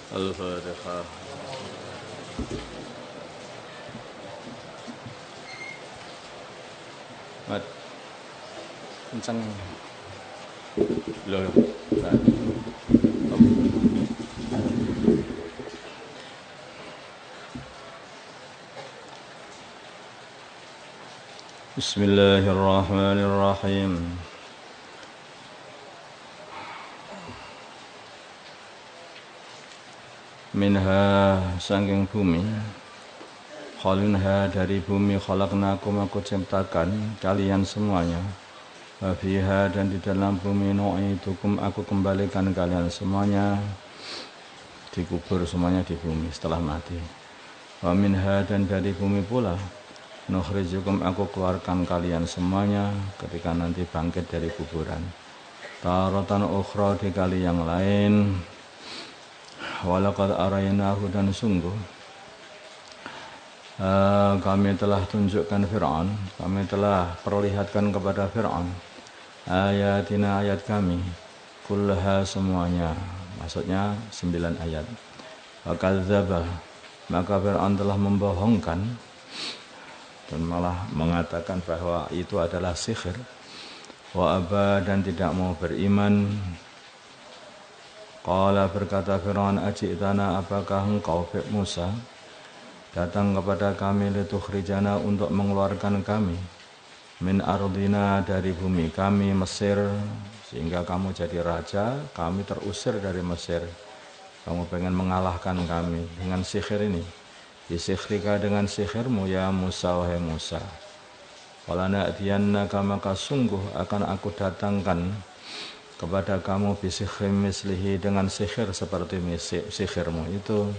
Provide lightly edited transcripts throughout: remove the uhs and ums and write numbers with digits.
Al-Fatihah. Mat, kencang. Loh. Bismillahirrahmanirrahim. Minha saking bumi, khalinha dari bumi, khalaqnakum aku ciptakan kalian semuanya. Wa fiha dan di dalam bumi, nu'idukum aku kembalikan kalian semuanya, dikubur semuanya di bumi setelah mati. Wa minha dan dari bumi pula, nukhrijukum aku keluarkan kalian semuanya ketika nanti bangkit dari kuburan. Taratan ukhra di kali yang lain. Walaqad araynahu dan sungguh kami telah tunjukkan Fir'aun, kami telah perlihatkan kepada Fir'aun ayatina ayat kami, kullaha semuanya, maksudnya 9 ayat. Wa kadzdzaba maka Fir'aun telah membohongkan dan malah mengatakan bahwa itu adalah sihir. Wa aba dan tidak mau beriman. Qala berkata Fir'aun, ajitana apakah engkau Musa datang kepada kami litukhrijana untuk mengeluarkan kami min ardina dari bumi kami Mesir, sehingga kamu jadi raja, kami terusir dari Mesir, kamu pengen mengalahkan kami dengan sihir ini. Bisihirika dengan sihirmu ya Musa, wahai Musa. Walana adiyannaka maka sungguh akan aku datangkan kepada kamu bisihrim mislihi dengan sihir seperti sihirmu itu.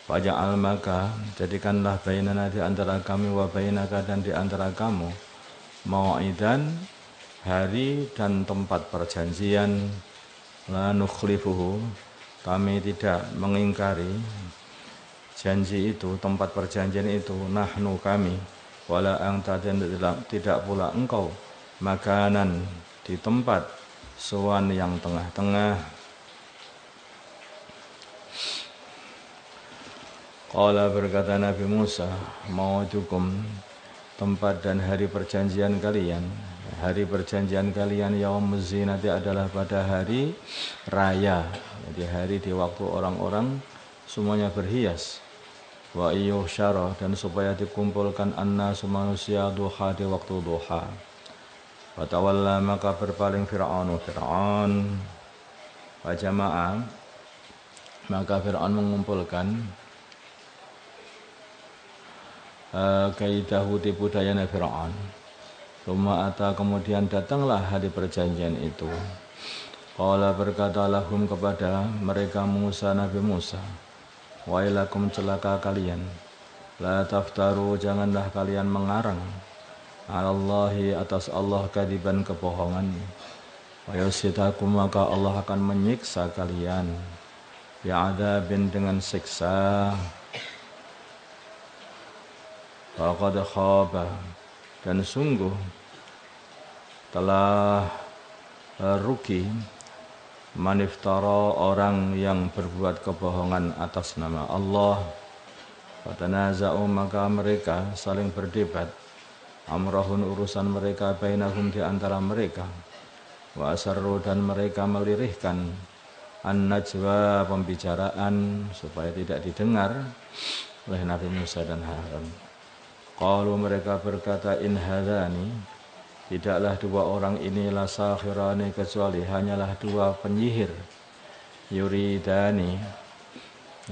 Faja'al maka jadikanlah bainana di antara kami wa bainaka dan di antara kamu mau'idan hari dan tempat perjanjian, la nukhlifuhu kami tidak mengingkari janji itu, tempat perjanjian itu, nahnu kami, wala anta dan tidak pula engkau, makanan di tempat suwan yang tengah-tengah. Qala berkata Nabi Musa, mau'idukum tempat dan hari perjanjian kalian, hari perjanjian kalian yaumuz zinati adalah pada hari raya, jadi hari di waktu orang-orang semuanya berhias. Wa iyyusyara dan supaya dikumpulkan annasu manusia duha di waktu duha. Wa tawalla maka berpaling Fir'aun wa jama'a maka Fir'aun mengumpulkan kaidahu tipu dayanya Fir'aun. Rumah ata kemudian datanglah hari perjanjian itu. Qala berkata lahum kepada mereka Musa, Nabi Musa, wailakum celaka kalian, la taftaru janganlah kalian mengarang alallahi atas Allah kadiban kebohongan. Wa yusitakum maka Allah akan menyiksa kalian bi'adzabin dengan siksa. Faqad khaba dan sungguh telah rugi maniftara orang yang berbuat kebohongan atas nama Allah. Fatanaza'u maka mereka saling berdebat amrahun urusan mereka bainahum di antara mereka. Wa asarru dan mereka melirihkan an-najwa pembicaraan supaya tidak didengar oleh Nabi Musa dan Harun. Qalu mereka berkata in hadani tidaklah dua orang ini la sakhirani kecuali hanyalah dua penyihir. Yuridani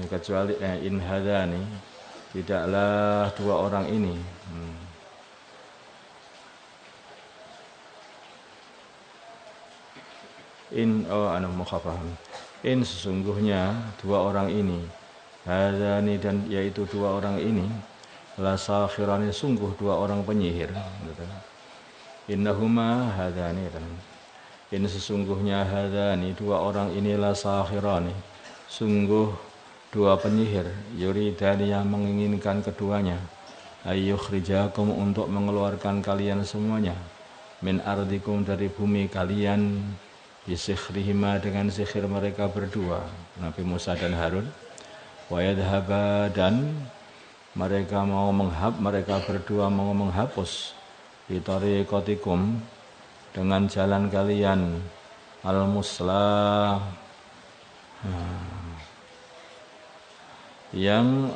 kecuali in hadani tidaklah dua orang ini in sesungguhnya dua orang ini hadani dan yaitu dua orang ini la sakhirani sungguh dua orang penyihir. Innahuma hadani in sesungguhnya hadani dua orang ini la sakhirani sungguh dua penyihir, yuridani yang menginginkan keduanya, ayyukhrijakum untuk mengeluarkan kalian semuanya min ardikum dari bumi kalian, bisikhrihima dengan sihir mereka berdua, Nabi Musa dan Harun. Wa yadhhaba dan mereka berdua mau menghapus bitariqatikum dengan jalan kalian al-muslah yang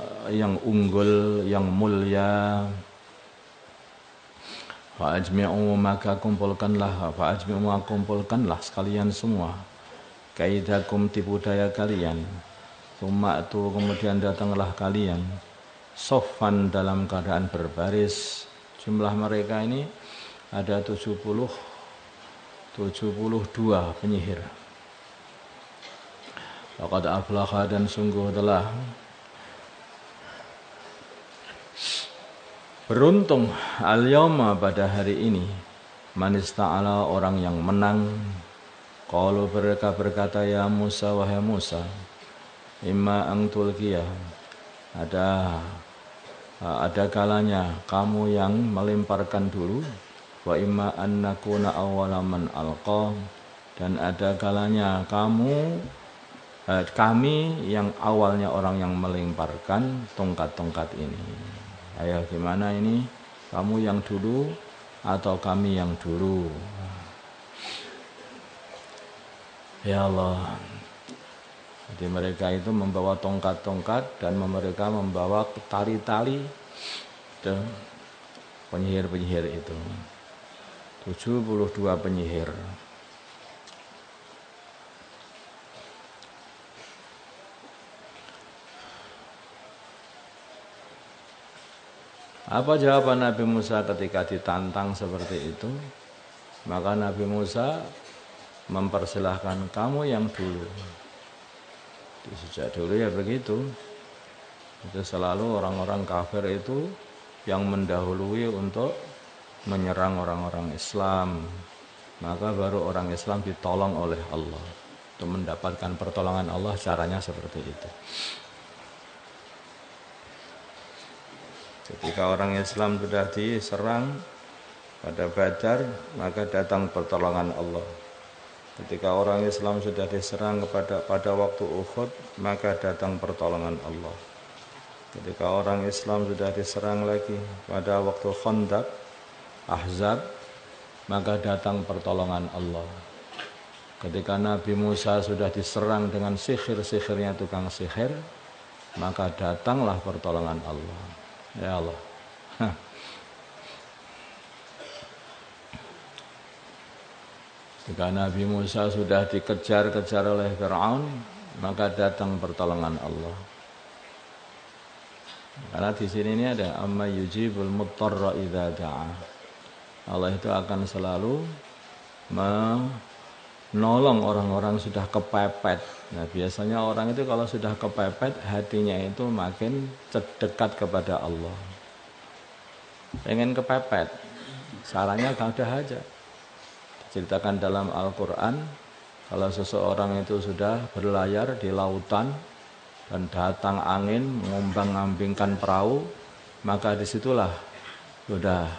unggul, yang mulia. Fa'ajmi'u maka kumpulkanlah sekalian semua kaidakum tipu daya kalian. Tsumma kemudian datanglah kalian soffan dalam keadaan berbaris. Jumlah mereka ini ada 72 penyihir. Laqad aflaha dan sungguh telah beruntung al-yawma pada hari ini man ista'ala orang yang menang. Qalu mereka berkata ya Musa wahai Musa imma ang tulqiyah ada kalanya kamu yang melemparkan dulu wa imma an nakuna awwala man alqa dan ada kalanya kami yang awalnya orang yang melemparkan tongkat-tongkat ini. Ayo gimana ini? Kamu yang dulu atau kami yang dulu? Ya Allah. Jadi mereka itu membawa tongkat-tongkat dan mereka membawa tali-tali penyihir-penyihir itu. 72 penyihir. Apa jawaban Nabi Musa ketika ditantang seperti itu? Maka Nabi Musa mempersilahkan kamu yang dulu. Sejak dulu ya begitu. Itu selalu orang-orang kafir itu yang mendahului untuk menyerang orang-orang Islam. Maka baru orang Islam ditolong oleh Allah. Untuk mendapatkan pertolongan Allah caranya seperti itu. Ketika orang Islam sudah diserang pada Badar, maka datang pertolongan Allah. Ketika orang Islam sudah diserang pada waktu Uhud, maka datang pertolongan Allah. Ketika orang Islam sudah diserang lagi pada waktu Khandaq, Ahzab, maka datang pertolongan Allah. Ketika Nabi Musa sudah diserang dengan sihir-sihirnya tukang sihir, maka datanglah pertolongan Allah. Ya Allah. Ketika Nabi Musa sudah dikejar-kejar oleh Fir'aun, maka datang pertolongan Allah. Karena di sini ini ada amma yujibul muttarra idza da'a. Allah itu akan selalu menolong orang-orang sudah kepepet. Nah, biasanya orang itu kalau sudah kepepet, hatinya itu makin dekat kepada Allah. Pengen kepepet, sarannya udah aja. Diceritakan dalam Al-Quran, kalau seseorang itu sudah berlayar di lautan dan datang angin mengombang-ambingkan perahu, maka disitulah sudah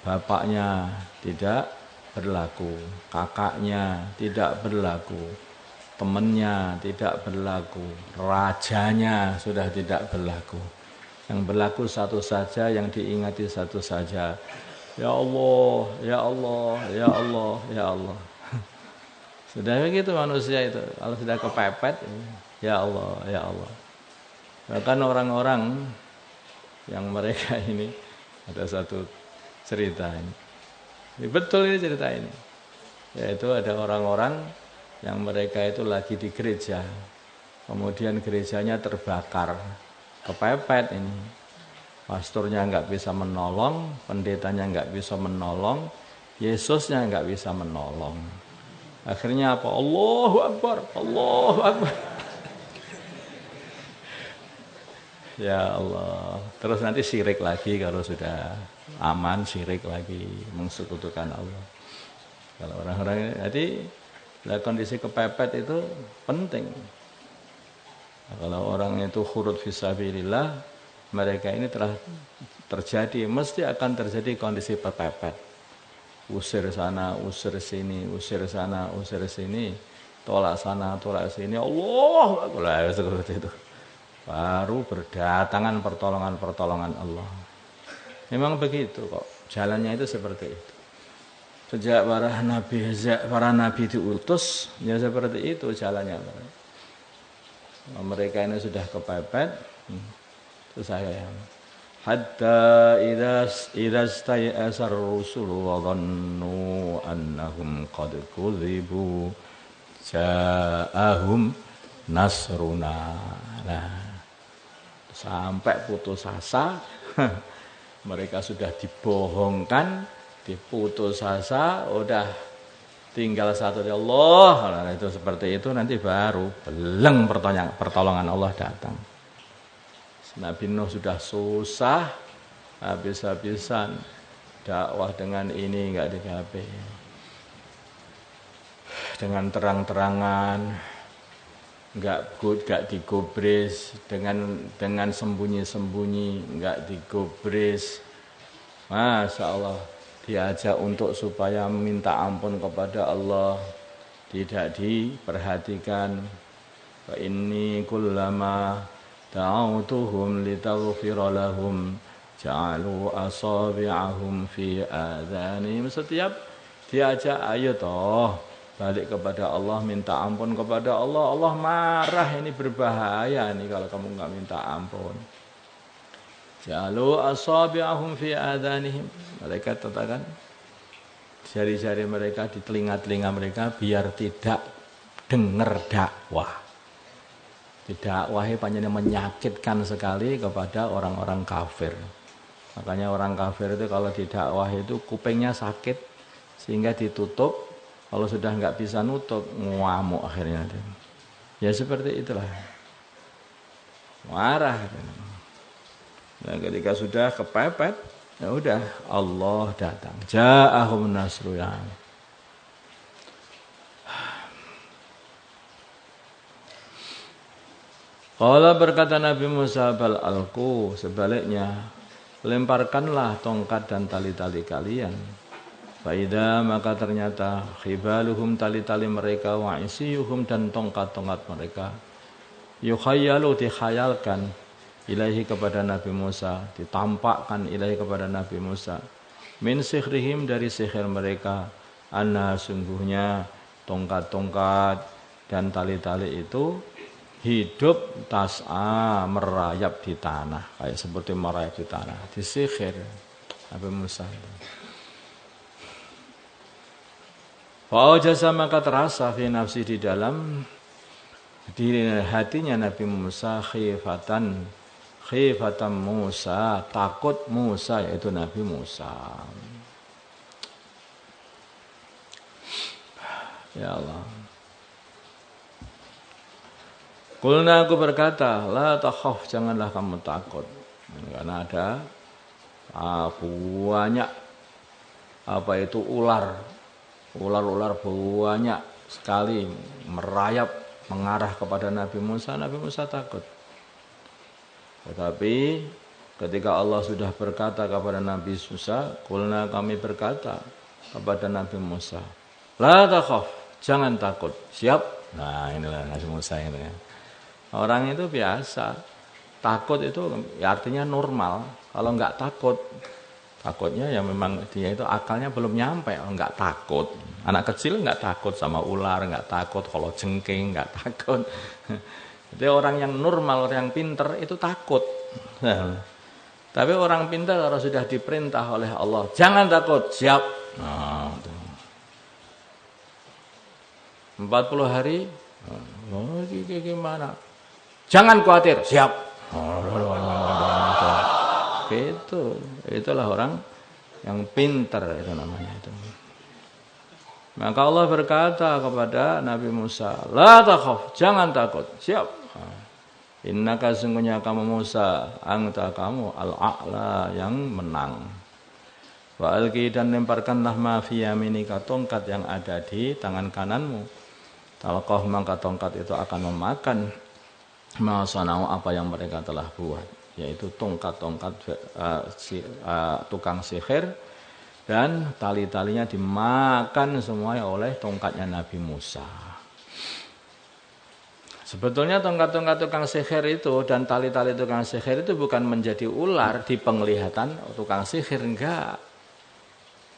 bapaknya tidak berlaku, kakaknya tidak berlaku, temannya tidak berlaku, rajanya sudah tidak berlaku. Yang berlaku satu saja, yang diingati satu saja. Ya Allah, ya Allah, ya Allah, ya Allah. Sudah begitu manusia itu. Kalau sudah kepepet, ya Allah, ya Allah. Bahkan orang-orang yang mereka ini, ada satu cerita ini. Betul ini cerita ini. Yaitu ada orang-orang yang mereka itu lagi di gereja. Kemudian gerejanya terbakar. Kepepet ini. Pastornya enggak bisa menolong, pendetanya enggak bisa menolong, Yesusnya enggak bisa menolong. Akhirnya apa? Allahu Akbar, Allahu Akbar. Ya Allah. Terus nanti syirik lagi kalau sudah aman, syirik lagi, mengsekutukan Allah. Kalau orang-orang jadi kondisi kepepet itu penting. Kalau orang itu khurud fisabilillah, mereka ini telah terjadi, mesti akan terjadi kondisi kepepet. usir sana, usir sini, usir sana, usir sini, tolak sana, tolak sini, Allah, seperti itu. Baru berdatangan pertolongan Allah. Memang begitu kok, jalannya itu seperti itu. Sejak para nabi diutus, ya seperti itu jalannya. Mereka ini sudah kepepet, itu saya. Hatta idza stayasar rusul wa dhannu annahum qad kudzibu ja'ahum nasruna. Nah, sampai putus asa, mereka sudah dibohongkan, diputus asa, udah tinggal satu dari Allah. Nah, itu seperti itu nanti baru beleng pertolongan Allah datang. Nabi Nuh sudah susah habis-habisan dakwah dengan ini enggak digapai. Dengan terang-terangan enggak digubris, dengan sembunyi-sembunyi enggak digubris. Masya Allah, diajak untuk supaya minta ampun kepada Allah, tidak diperhatikan. Fa inni kullama da'autuhum litaghfira lahum ja'alu asabi'ahum fi adhanihim. Setiap diajak, ayo toh balik kepada Allah, minta ampun kepada Allah. Allah marah, ini berbahaya nih kalau kamu enggak minta ampun. Ja'alu asabi'ahum fi adhanihim. Mereka katakan jari-jari mereka di telinga-telinga mereka biar tidak dengar dakwah. Didakwahi panjenengan menyakitkan sekali kepada orang-orang kafir. Makanya orang kafir itu kalau didakwahi itu kupingnya sakit sehingga ditutup. Kalau sudah enggak bisa nutup, ngamuk akhirnya. Ya seperti itulah. Marah. Nah, ketika sudah kepepet, ya udah Allah datang. Ja'ahum nasruna. Qala berkata Nabi Musa, bal alqu, sebaliknya lemparkanlah tongkat dan tali-tali kalian. Faida, maka ternyata khibaluhum, tali-tali mereka, wa isiyuhum, dan tongkat-tongkat mereka, yukhayyalu, dikhayalkan, ilaihi, kepada Nabi Musa, ditampakkan ilaihi, kepada Nabi Musa, min sihrihim, dari sihir mereka, anna, sungguhnya tongkat-tongkat dan tali-tali itu hidup tas'a, merayap di tanah, kayak seperti merayap di tanah, disihir Nabi Musa. Fa'awjasa, maka terasa fi nafsi, di dalam diri hatinya Nabi Musa, khifatan Musa, takut Musa, yaitu Nabi Musa. Ya Allah. Qulna, aku berkata, la takhaf, janganlah kamu takut. Karena ada banyak ular banyak sekali merayap mengarah kepada Nabi Musa. Nabi Musa takut. Tetapi ketika Allah sudah berkata kepada Nabi Musa, qulna, kami berkata kepada Nabi Musa, la takhaf, jangan takut. Siap? Nah, inilah Nabi Musa ini. Orang itu biasa, takut itu ya artinya normal. Kalau enggak takut, takutnya ya memang dia itu akalnya belum nyampe. Enggak takut. Anak kecil enggak takut sama ular, enggak takut kalau jengking, enggak takut. Jadi orang yang normal, orang yang pintar itu takut. Tapi orang pintar kalau sudah diperintah oleh Allah, jangan takut, siap. Nah, 40 hari, oh, gimana? Jangan khawatir, siap. Gitu. Itulah orang yang pintar, itu namanya itu. Maka Allah berkata kepada Nabi Musa, la takhaf, jangan takut, siap. Innaka, sungguhnya kamu Musa, anta, kamu al-a'la, yang menang. Wa alqi, dan lemparkanlah ma fi yaminika, tongkat yang ada di tangan kananmu. Talqah, maka tongkat itu akan memakan masanau, apa yang mereka telah buat, yaitu tongkat-tongkat tukang sihir Dan tali-talinya dimakan semuanya oleh tongkatnya Nabi Musa. Sebetulnya tongkat-tongkat tukang sihir itu dan tali-tali tukang sihir itu bukan menjadi ular di penglihatan tukang sihir, enggak.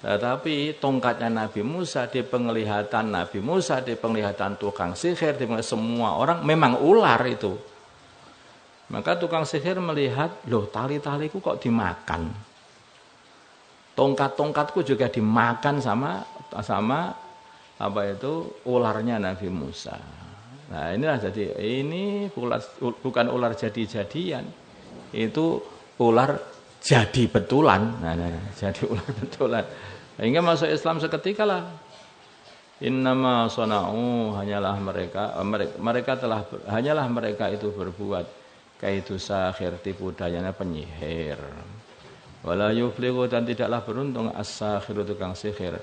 Tetapi tongkatnya Nabi Musa di penglihatan Nabi Musa, di penglihatan tukang sihir, di penglihatan semua orang memang ular itu. Maka tukang sihir melihat, loh tali-taliku kok dimakan. Tongkat-tongkatku juga dimakan sama apa itu ularnya Nabi Musa. Nah inilah jadi ini bukan ular jadi-jadian, itu ular jadi betulan. Nah, jadi ular betulan. Hingga masuk Islam seketika lah. Innama sona'u hanyalah mereka itu berbuat kaitu sahir, tipu dayanya penyihir. Wala yuflihu dan tidaklah beruntung as-sakhiru tukang sihir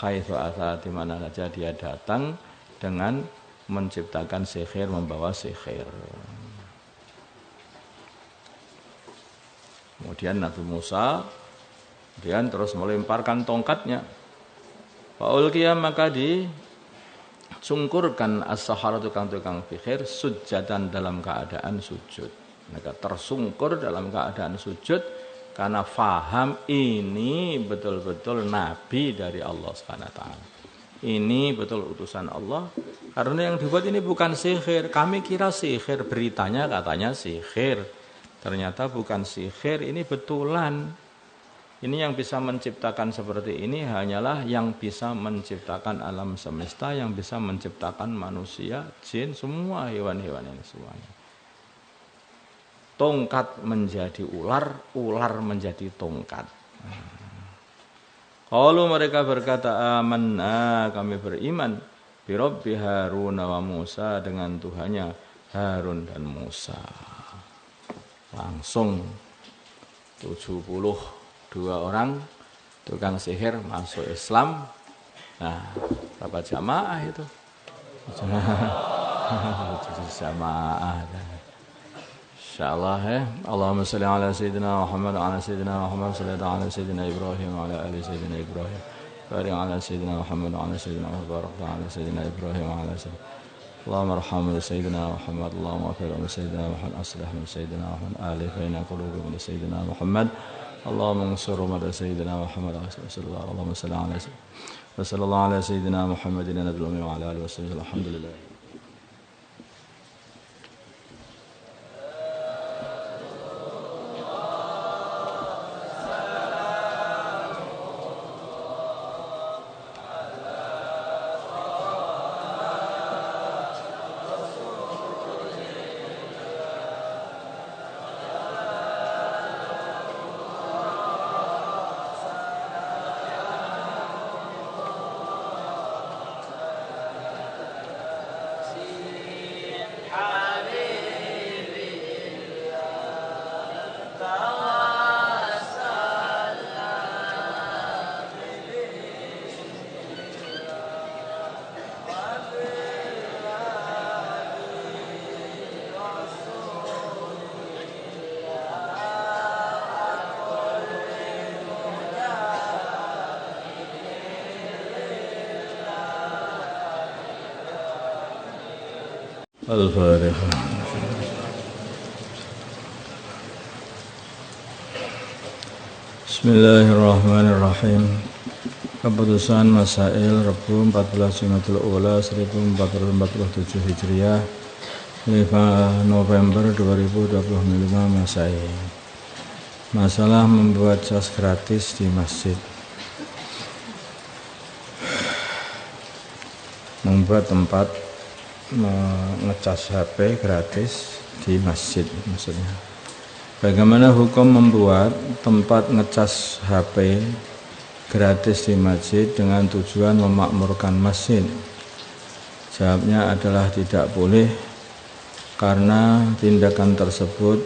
haitsu ata di mana saja dia datang dengan menciptakan sihir, membawa sihir. Kemudian Nabi Musa kemudian terus melemparkan tongkatnya. Faulqiya maka disungkurkan as-sahara tukang-tukang sihir sujadan dalam keadaan sujud. Mereka tersungkur dalam keadaan sujud karena faham ini betul-betul nabi dari Allah SWT. Ini betul utusan Allah. Karena yang dibuat ini bukan sihir. Kami kira sihir, beritanya katanya sihir. Ternyata bukan sihir, ini betulan. Ini yang bisa menciptakan seperti ini hanyalah yang bisa menciptakan alam semesta, yang bisa menciptakan manusia, jin, semua hewan-hewan ini semuanya. Tongkat menjadi ular, ular menjadi tongkat. Kalau mereka berkata amanna, kami beriman bi Rabbi Harun wa Musa, dengan Tuhannya Harun dan Musa. Langsung 72 orang tukang sihir masuk Islam. Nah, berapa jamaah itu? Jamaah. Insyaallah ya. Allahumma shalli ala sayyidina Muhammad wa ala sayyidina Muhammad sallallahu ala sayyidina Ibrahim wa ala ali sayyidina Ibrahim. Barik ala sayyidina Muhammad wa ala sayyidina Muhammad wa ala sayyidina Ibrahim wa ala sayyidina. Allahumma arham sayyidina Muhammad, Allahumma afir sayyidina Muhammad, aslih min sayyidina Muhammad, alif baina qulubi min sayyidina Muhammad. Allahumma ansur mad sayyidina Muhammad sallallahu Allahumma salli ala sayyidina wa sallallahu ala sayyidina Muhammadin nabiyil ummi wa ala alihi wa sahbihi. Alhamdulillah. Al-Fatihah. Bismillahirrahmanirrahim. Keputusan Masail Rabu 14 Jumadil Ula 1447 Hijriah 5 November 2025 Masail. Masalah membuat cas gratis di masjid. Membuat tempat ngecas HP gratis di masjid maksudnya. Bagaimana hukum membuat tempat ngecas HP gratis di masjid dengan tujuan memakmurkan masjid? Jawabnya adalah tidak boleh, karena tindakan tersebut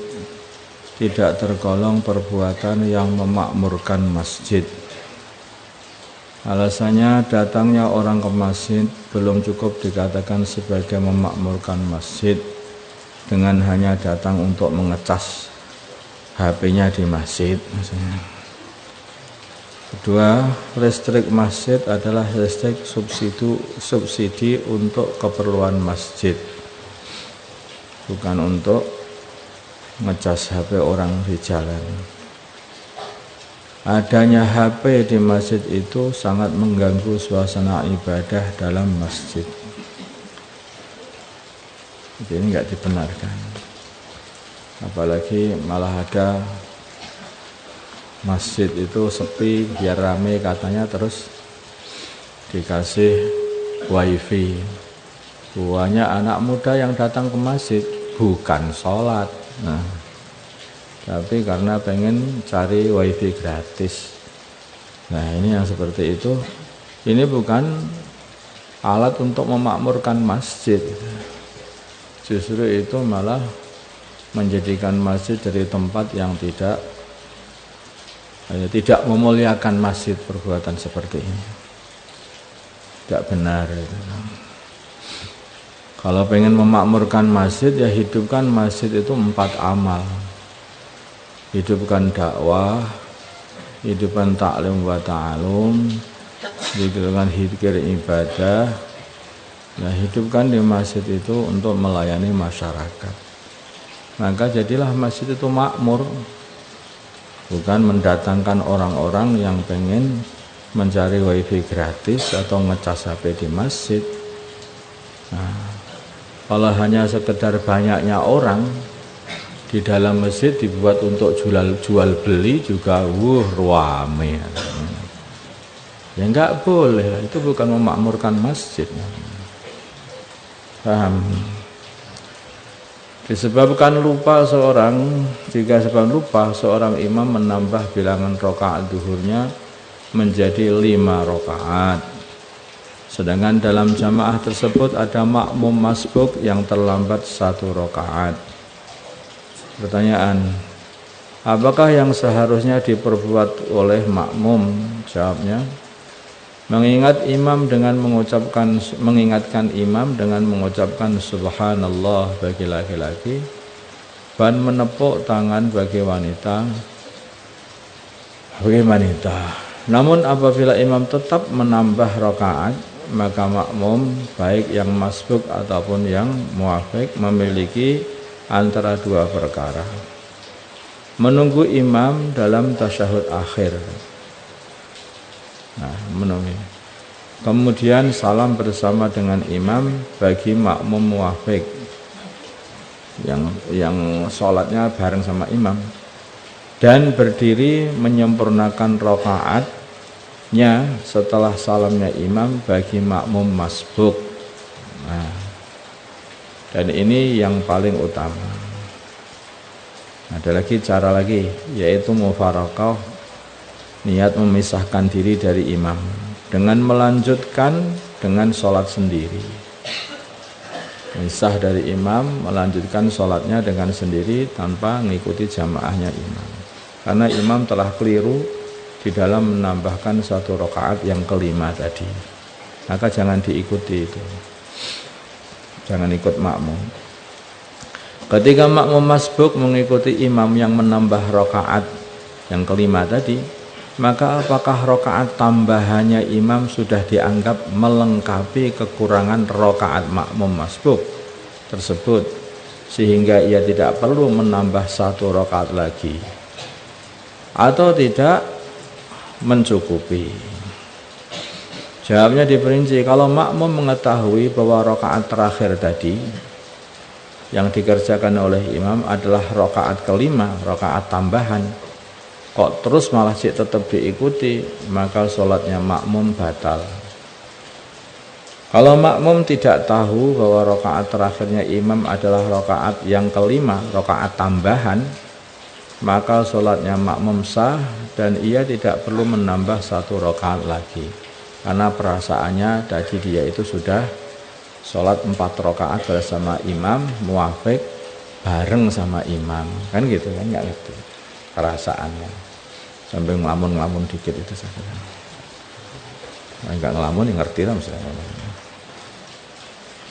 tidak tergolong perbuatan yang memakmurkan masjid. Alasannya, datangnya orang ke masjid belum cukup dikatakan sebagai memakmurkan masjid dengan hanya datang untuk mengecas HP-nya di masjid. Kedua, listrik masjid adalah listrik subsidi untuk keperluan masjid, bukan untuk ngecas HP orang di jalan. Adanya HP di masjid itu sangat mengganggu suasana ibadah dalam masjid. Jadi ini nggak dibenarkan. Apalagi malah ada masjid itu sepi biar rame katanya, terus dikasih wifi. Banyak anak muda yang datang ke masjid bukan sholat, tapi karena pengen cari wifi gratis. Nah ini yang seperti itu, ini bukan alat untuk memakmurkan masjid, justru itu malah menjadikan masjid dari tempat yang tidak memuliakan masjid. Perbuatan seperti ini tidak benar. Kalau pengen memakmurkan masjid, ya hidupkan masjid itu 4 amal. Hidupkan dakwah, hidupkan ta'lim wa ta'alum, hidupkan zikir ibadah. Nah, hidupkan di masjid itu untuk melayani masyarakat. Maka jadilah masjid itu makmur, bukan mendatangkan orang-orang yang pengen mencari wifi gratis atau ngecas HP di masjid. Nah, kalau hanya sekedar banyaknya orang di dalam masjid dibuat untuk jual beli juga rame. Ya enggak boleh, itu bukan memakmurkan masjid. Paham? Jika sebab lupa seorang imam menambah bilangan rakaat zuhurnya menjadi 5 rakaat. Sedangkan dalam jamaah tersebut ada makmum masbuk yang terlambat 1 rakaat. Pertanyaan, apakah yang seharusnya diperbuat oleh makmum? Jawabnya, mengingatkan imam dengan mengucapkan subhanallah bagi laki-laki dan menepuk tangan bagi wanita. Namun apabila imam tetap menambah rakaat, maka makmum baik yang masbuk ataupun yang muwafiq memiliki antara 2 perkara: menunggu imam dalam tasyahud akhir, menunggu, kemudian salam bersama dengan imam bagi makmum muwafiq yang sholatnya bareng sama imam, dan berdiri menyempurnakan rakaatnya setelah salamnya imam bagi makmum masbuk. Dan ini yang paling utama. Ada lagi cara lagi, yaitu mufarakah, niat memisahkan diri dari imam dengan melanjutkan dengan sholat sendiri. Misah dari imam, melanjutkan sholatnya dengan sendiri tanpa mengikuti jamaahnya imam, karena imam telah keliru di dalam menambahkan 1 rakaat yang kelima tadi. Maka jangan diikuti itu, jangan ikut makmum. Ketika makmum masbuk mengikuti imam yang menambah rakaat yang kelima tadi, maka apakah rakaat tambahannya imam sudah dianggap melengkapi kekurangan rakaat makmum masbuk tersebut, sehingga ia tidak perlu menambah 1 rakaat lagi, atau tidak mencukupi? Jawabnya diperinci, kalau makmum mengetahui bahwa rakaat terakhir tadi yang dikerjakan oleh imam adalah rakaat kelima, rakaat tambahan, kok terus malah tetap diikuti, maka sholatnya makmum batal. Kalau makmum tidak tahu bahwa rakaat terakhirnya imam adalah rakaat yang kelima, rakaat tambahan, maka sholatnya makmum sah dan ia tidak perlu menambah 1 rakaat lagi, karena perasaannya tadi dia itu sudah sholat 4 rakaat bersama imam muwafiq bareng sama imam, kan gitu kan, nggak ngerti perasaannya sampai ngelamun dikit itu saja. Nggak ngelamun, yang ngerti lah misalnya.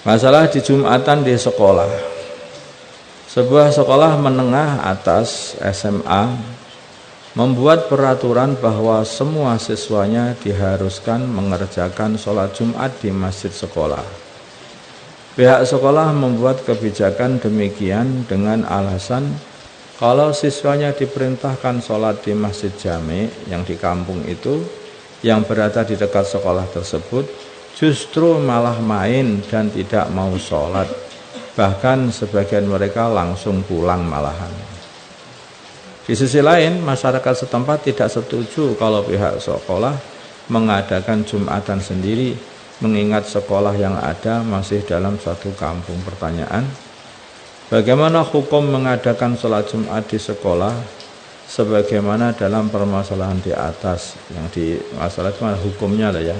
Masalah di Jumatan di sekolah. Sebuah sekolah menengah atas SMA membuat peraturan bahwa semua siswanya diharuskan mengerjakan sholat Jumat di masjid sekolah. Pihak sekolah membuat kebijakan demikian dengan alasan kalau siswanya diperintahkan sholat di masjid jami yang di kampung itu, yang berada di dekat sekolah tersebut, justru malah main dan tidak mau sholat. Bahkan sebagian mereka langsung pulang malahan. Di sisi lain, masyarakat setempat tidak setuju kalau pihak sekolah mengadakan Jumatan sendiri, mengingat sekolah yang ada masih dalam suatu kampung. Pertanyaan, bagaimana hukum mengadakan sholat Jumat di sekolah sebagaimana dalam permasalahan di atas? Yang di masalah itu hukumnya lah ya.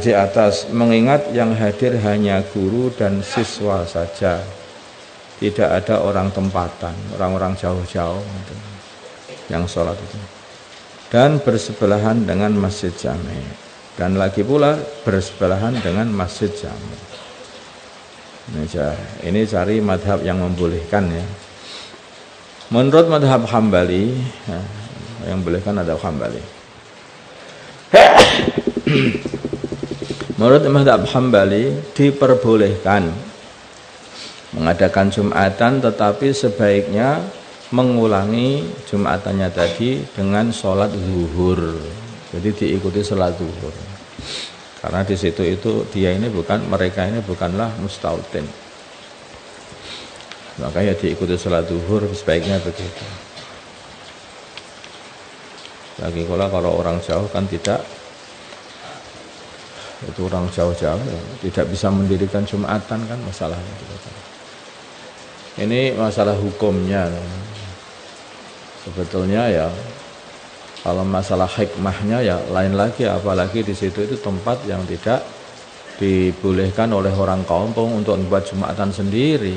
Di atas, mengingat yang hadir hanya guru dan siswa saja. Tidak ada orang tempatan, orang-orang jauh-jauh gitu, yang sholat itu. Dan bersebelahan dengan masjid jami. Dan lagi pula bersebelahan dengan masjid jami. Ini cari madhab yang membolehkan ya. Menurut madhab Hambali, yang membolehkan madhab Hambali. Menurut madhab Hambali diperbolehkan mengadakan Jumatan, tetapi sebaiknya mengulangi Jumatannya tadi dengan sholat zuhur. Jadi diikuti sholat zuhur. Karena di situ itu mereka ini bukanlah mustautin. Maka ya diikuti sholat zuhur, sebaiknya begitu. Lagi kalau orang jauh kan tidak, itu orang jauh-jauh ya, tidak bisa mendirikan Jumatan kan masalahnya. Ini masalah hukumnya. Sebetulnya ya, kalau masalah hikmahnya ya lain lagi, apalagi di situ itu tempat yang tidak dibolehkan oleh orang kampung untuk membuat Jumatan sendiri.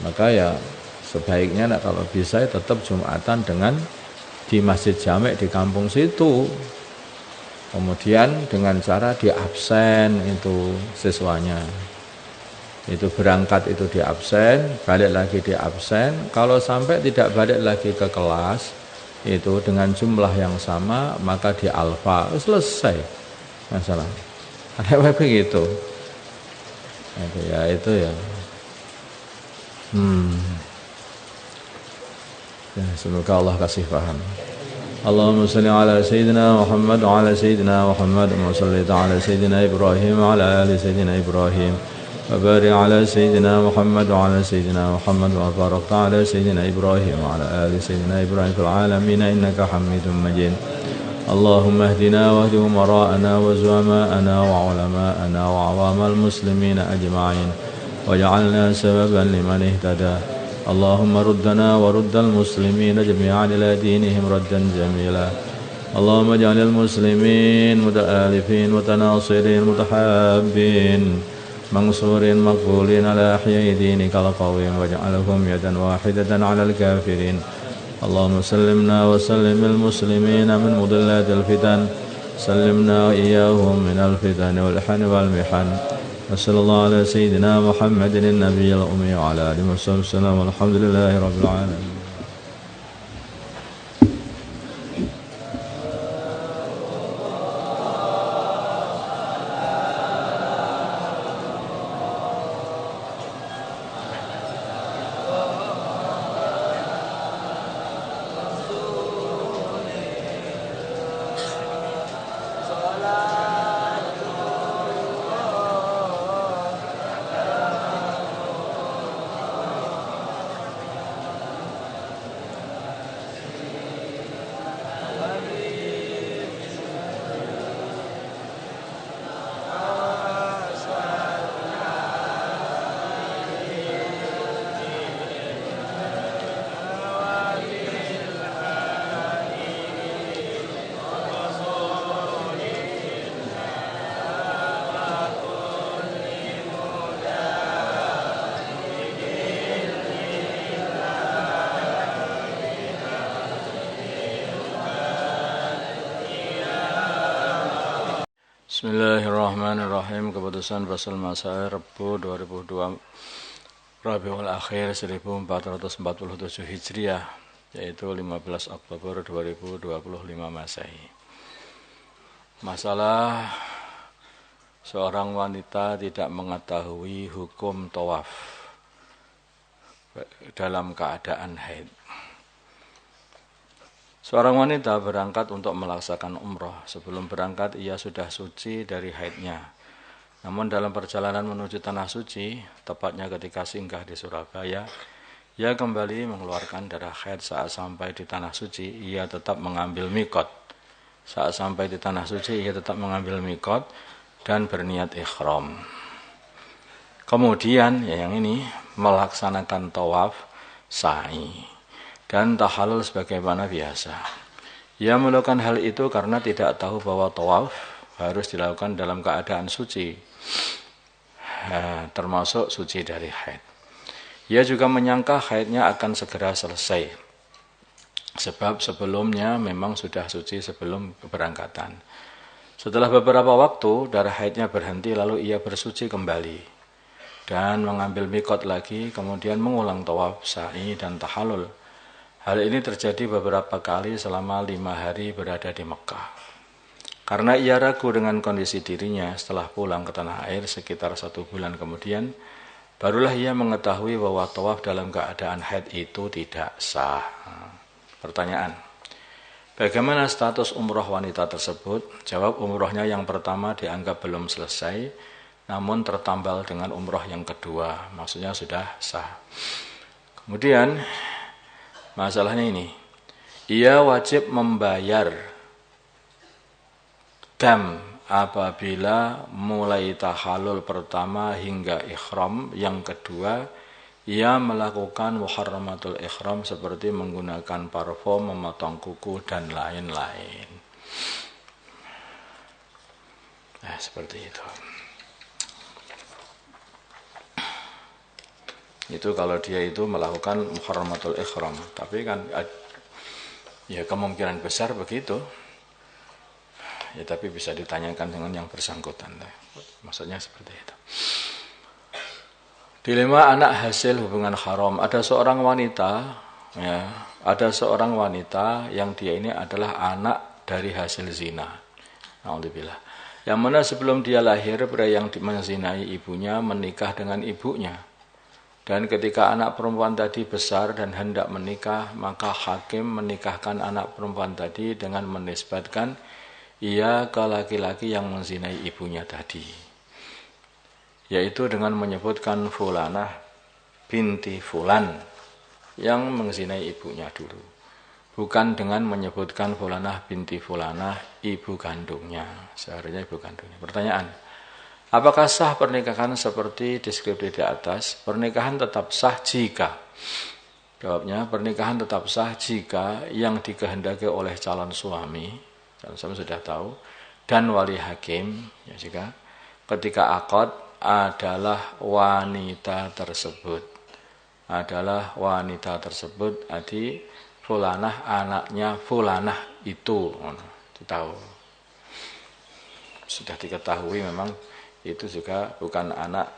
Maka ya sebaiknya kalau bisa ya tetap Jumatan dengan di masjid jamek di kampung situ. Kemudian dengan cara diabsen itu siswanya. Itu berangkat itu di absen, balik lagi di absen. Kalau sampai tidak balik lagi ke kelas itu dengan jumlah yang sama, maka di alfa selesai masalah. Ada begitu. Itu ya. Semoga Allah kasih paham. Allahumma salli ala sayyidina Muhammad wa ala sayyidina Muhammad wa salli ala sayyidina Ibrahim wa ala ali sayyidina Ibrahim. وبارك على سيدنا محمد وعلى سيدنا محمد وبارك على سيدنا إبراهيم وعلى آل سيدنا إبراهيم في العالمين إنك حميد مجيد اللهم اهدنا واهد أمراءنا وزعماءنا وعلماءنا وعوام المسلمين أجمعين واجعلنا سببا لمن اهتدى اللهم ردنا ورد المسلمين جميعا إلى دينهم ردا جميلا اللهم اجعل المسلمين متآلفين متناصرين متحابين منصورين مقبولين على أحياء دينك القويم واجعلهم يدا واحدة على الكافرين اللهم سلمنا وسلم المسلمين من مضلات الفتن سلمنا وإياهم من الفتن والحن والمحن وصلى الله على سيدنا محمد النبي الأمي وعلى آله وصحبه وسلم والحمد لله رب العالمين. Bismillahirrahmanirrahim. Keputusan Basul Masail Rebu 2022 Rabiul Akhir 1447 Hijriah, yaitu 15 Oktober 2025 Masehi. Masalah seorang wanita tidak mengetahui hukum tawaf dalam keadaan haid. Seorang wanita berangkat untuk melaksanakan umroh. Sebelum berangkat ia sudah suci dari haidnya. Namun dalam perjalanan menuju tanah suci, tepatnya ketika singgah di Surabaya, ia kembali mengeluarkan darah haid. Saat sampai di tanah suci, ia tetap mengambil mikot. Saat sampai di tanah suci, ia tetap mengambil mikot dan berniat ikhram. Kemudian yang ini melaksanakan tawaf, sa'i dan tahallul sebagaimana biasa. Ia melakukan hal itu karena tidak tahu bahwa tawaf harus dilakukan dalam keadaan suci, termasuk suci dari haid. Ia juga menyangka haidnya akan segera selesai, sebab sebelumnya memang sudah suci sebelum keberangkatan. Setelah beberapa waktu, darah haidnya berhenti, lalu ia bersuci kembali dan mengambil mikot lagi, kemudian mengulang tawaf, sa'i dan tahallul. Hal ini terjadi beberapa kali selama 5 hari berada di Mekah. Karena ia ragu dengan kondisi dirinya, setelah pulang ke tanah air sekitar 1 bulan kemudian, barulah ia mengetahui bahwa tawaf dalam keadaan haid itu tidak sah. Pertanyaan, bagaimana status umroh wanita tersebut? Jawab, umrohnya yang pertama dianggap belum selesai, namun tertambal dengan umroh yang kedua, maksudnya sudah sah. Kemudian, masalahnya ini, ia wajib membayar dam apabila mulai tahallul pertama hingga ikhram. Yang kedua, ia melakukan muharramatul ikhram seperti menggunakan parfum, memotong kuku dan lain-lain. Nah, seperti itu. Itu kalau dia itu melakukan muharramatul ikhram. Tapi kan ya kemungkinan besar begitu. Ya, tapi bisa ditanyakan dengan yang bersangkutan. Maksudnya seperti itu. Dilema anak hasil hubungan haram. Ada seorang wanita yang dia ini adalah anak dari hasil zina. Alhamdulillah. Yang mana sebelum dia lahir, pria yang menzinai ibunya menikah dengan ibunya. Dan ketika anak perempuan tadi besar dan hendak menikah, maka hakim menikahkan anak perempuan tadi dengan menisbatkan ia ke laki-laki yang menzinai ibunya tadi, yaitu dengan menyebutkan Fulanah binti Fulan yang menzinai ibunya dulu, bukan dengan menyebutkan Fulanah binti Fulanah ibu kandungnya, seharusnya ibu kandungnya. Pertanyaan, apakah sah pernikahan seperti deskripsi di atas? Pernikahan tetap sah jika, jawabnya, pernikahan tetap sah jika yang dikehendaki oleh calon suami sudah tahu, dan wali hakim, ya, jika ketika akad adalah wanita tersebut, adi Fulanah anaknya Fulanah itu tahu, sudah diketahui memang itu juga bukan anak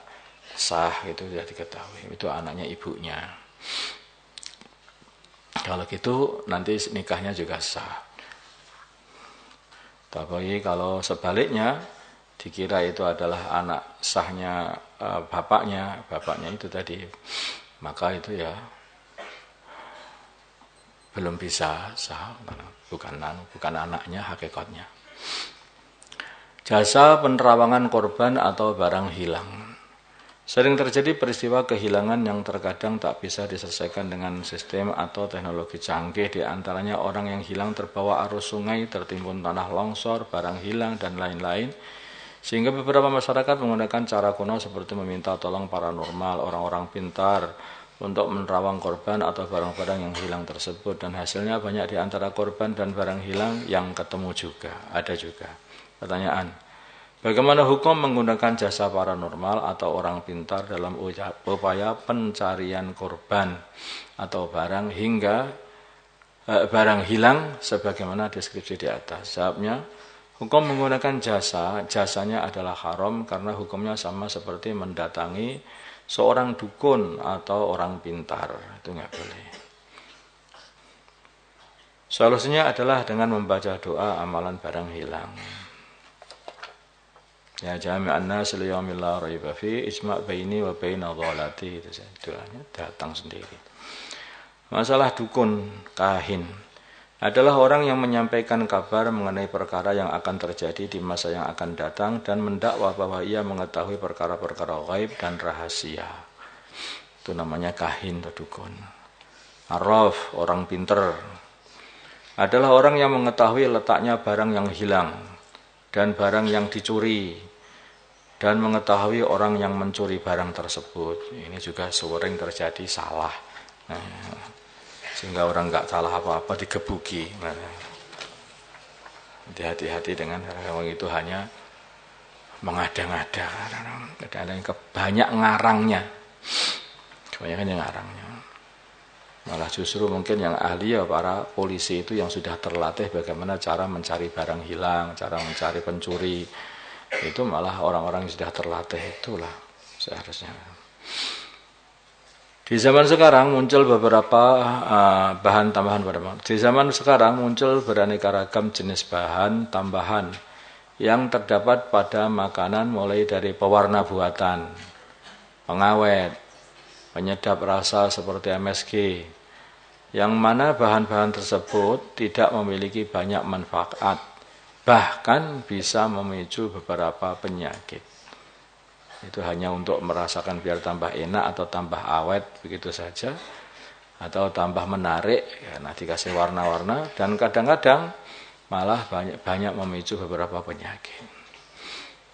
sah, itu sudah diketahui, itu anaknya ibunya. Kalau gitu nanti nikahnya juga sah. Tapi kalau sebaliknya dikira itu adalah anak sahnya bapaknya itu tadi, maka itu ya belum bisa sah, bukan anaknya hakikatnya. Jasa penerawangan korban atau barang hilang. Sering terjadi peristiwa kehilangan yang terkadang tak bisa diselesaikan dengan sistem atau teknologi canggih. Di antaranya orang yang hilang terbawa arus sungai, tertimbun tanah longsor, barang hilang, dan lain-lain. Sehingga beberapa masyarakat menggunakan cara kuno seperti meminta tolong paranormal, orang-orang pintar untuk menerawang korban atau barang-barang yang hilang tersebut. Dan hasilnya banyak di antara korban dan barang hilang yang ketemu juga, ada juga. Pertanyaan, bagaimana hukum menggunakan jasa paranormal atau orang pintar dalam upaya pencarian korban atau barang hilang sebagaimana deskripsi di atas? Jawabnya, hukum menggunakan jasanya adalah haram karena hukumnya sama seperti mendatangi seorang dukun atau orang pintar, itu nggak boleh. Solusinya adalah dengan membaca doa amalan barang hilang. Ya jami'an nas liyawmil la raiba fi isma' baini wa baina dhalati, itu doanya datang sendiri. Masalah dukun, kahin adalah orang yang menyampaikan kabar mengenai perkara yang akan terjadi di masa yang akan datang dan mendakwa bahwa ia mengetahui perkara-perkara gaib dan rahasia. Itu namanya kahin atau dukun. Arraf, orang pinter, adalah orang yang mengetahui letaknya barang yang hilang dan barang yang dicuri dan mengetahui orang yang mencuri barang tersebut. Ini juga sering terjadi salah. Sehingga orang nggak salah apa-apa digebuki. Hati-hati dengan hal itu, hanya mengada-ngada. Kadang-kadang banyak ngarangnya. Kebanyakan yang ngarangnya. Malah justru mungkin yang ahli ya para polisi itu yang sudah terlatih bagaimana cara mencari barang hilang, cara mencari pencuri. Itu malah orang-orang yang sudah terlatih itulah seharusnya. Di zaman sekarang muncul beberapa bahan tambahan Di zaman sekarang muncul beraneka ragam jenis bahan tambahan yang terdapat pada makanan, mulai dari pewarna buatan, pengawet, penyedap rasa seperti MSG, yang mana bahan-bahan tersebut tidak memiliki banyak manfaat, bahkan bisa memicu beberapa penyakit. Itu hanya untuk merasakan biar tambah enak atau tambah awet begitu saja, atau tambah menarik karena dikasih warna-warna, dan kadang-kadang malah banyak memicu beberapa penyakit.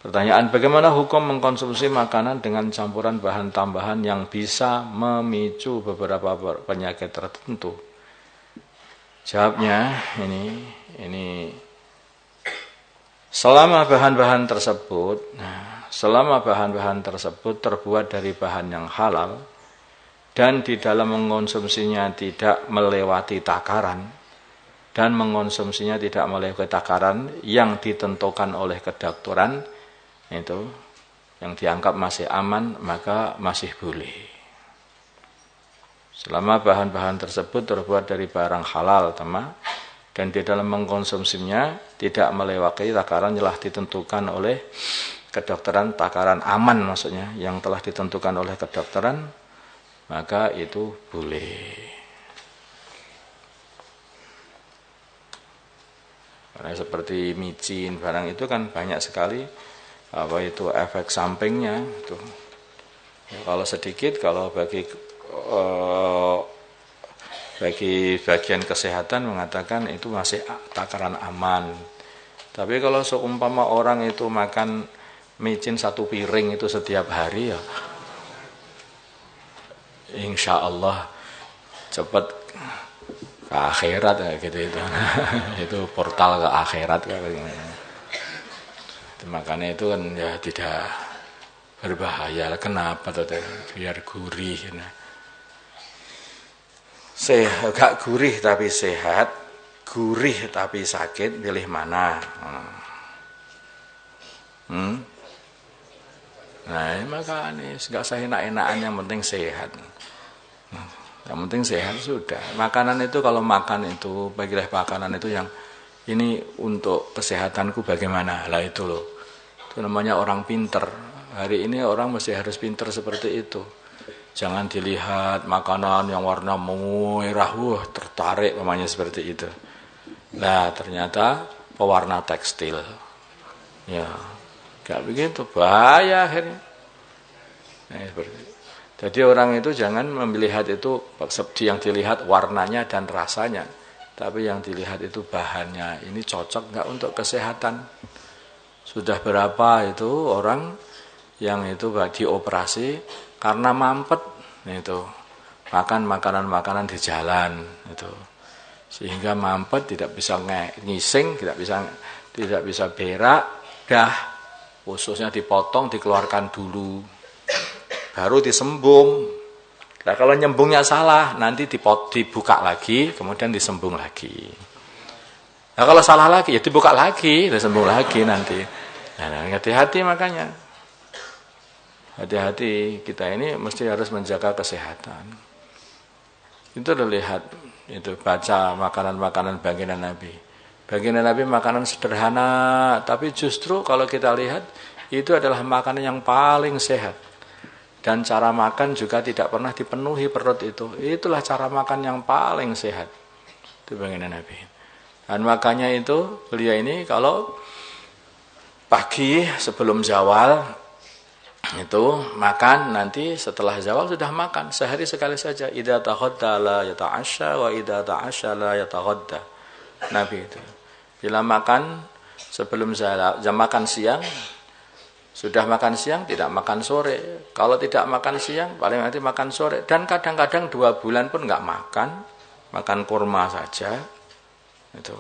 Pertanyaan, bagaimana hukum mengkonsumsi makanan dengan campuran bahan tambahan yang bisa memicu beberapa penyakit tertentu? Jawabnya ini selama bahan-bahan tersebut terbuat dari bahan yang halal dan di dalam mengkonsumsinya tidak melewati takaran yang ditentukan oleh kedokteran, itu yang dianggap masih aman, maka masih boleh. Selama bahan-bahan tersebut terbuat dari barang halal, dan di dalam mengkonsumsinya tidak melewati takaran yang telah ditentukan oleh kedokteran, takaran aman maksudnya yang telah ditentukan oleh kedokteran, maka itu boleh. Karena seperti micin, barang itu kan banyak sekali efek sampingnya itu. Ya, kalau sedikit, kalau bagi bagian kesehatan mengatakan itu masih takaran aman. Tapi kalau seumpama orang itu makan micin 1 piring itu setiap hari, ya insya Allah cepat ke akhirat ya, gitu itu. Itu portal ke akhirat makanya itu kan ya tidak berbahaya. Kenapa tuh? Biar gurih. Gak gurih tapi sehat, gurih tapi sakit, pilih mana? Nah, makanya nggak usah enak-enakan, yang penting sehat. Yang penting sehat sudah. Makanan itu, kalau makan itu, bagilah makanan itu yang ini untuk kesehatanku bagaimana? Lah itu loh. Itu namanya orang pinter. Hari ini orang mesti harus pinter seperti itu. Jangan dilihat makanan yang warna merah, tertarik namanya seperti itu. Nah, ternyata pewarna tekstil. Ya, gak begitu, bahaya akhirnya. Nah, seperti itu. Jadi orang itu jangan melihat itu yang dilihat warnanya dan rasanya, tapi yang dilihat itu bahannya. Ini cocok nggak untuk kesehatan? Sudah berapa itu orang yang itu dioperasi karena mampet itu makan makanan-makanan di jalan itu, sehingga mampet, tidak bisa ngising, tidak bisa berak, khususnya dipotong, dikeluarkan dulu, baru disembung. Nah, kalau nyembungnya salah, nanti dibuka lagi, kemudian disembung lagi. Nah, kalau salah lagi, ya dibuka lagi, disembung lagi nanti. Nah, hati-hati makanya. Hati-hati, kita ini mesti harus menjaga kesehatan. Itu udah lihat, itu baca makanan-makanan baginda Nabi. Baginda Nabi makanan sederhana, tapi justru kalau kita lihat itu adalah makanan yang paling sehat. Dan cara makan juga tidak pernah dipenuhi perut itu. Itulah cara makan yang paling sehat. Itu baginda Nabi. Dan makanya itu beliau ini kalau pagi sebelum zawal itu makan, nanti setelah zawal sudah makan sehari sekali saja. Idza taghadda la yata'asha wa idza ta'asha la yataghadda. Nabi itu bila makan sebelum jam makan siang, sudah makan siang tidak makan sore. Kalau tidak makan siang paling nanti makan sore. Dan kadang-kadang 2 bulan pun nggak makan kurma saja. Itu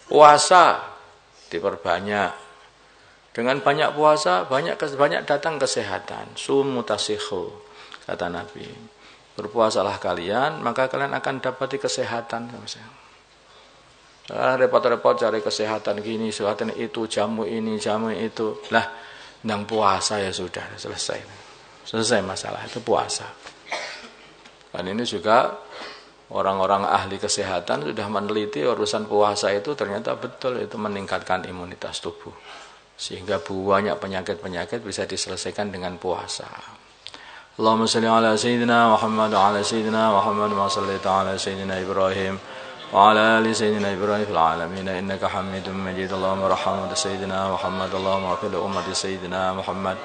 puasa diperbanyak. Dengan banyak puasa, banyak datang kesehatan. Sumu tasihhu, kata Nabi. Berpuasalah kalian, maka kalian akan dapati kesehatan. Repot-repot cari kesehatan gini, kesehatan itu, jamu ini, jamu itu. Lah, nang puasa ya sudah, selesai. Selesai masalah, itu puasa. Dan ini juga orang-orang ahli kesehatan sudah meneliti urusan puasa itu, ternyata betul itu meningkatkan imunitas tubuh. Sehingga banyak penyakit-penyakit bisa diselesaikan dengan puasa. Allahumma salli ala sayyidina Muhammad wa ala sayyidina Muhammad wa salli ala sayyidina Ibrahim wa ala ali sayyidina Ibrahim fil alamin innaka Hamidum Majid. Allahumma rahmah sayyidina Muhammad, Allahumma afil ummati sayyidina Muhammad,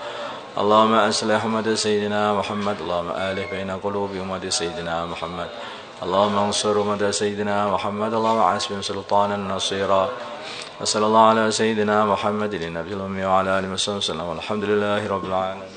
Allahumma aslih ummati sayyidina Muhammad, Allahumma alih baina qulubi ummati sayyidina Muhammad, Allahumma ansur ummati sayyidina Muhammad, Allahumma asbim sultanan nasira. وصلى الله على سيدنا محمد النبي الأمي وعلى آله وصحبه وسلم والحمد لله رب العالمين.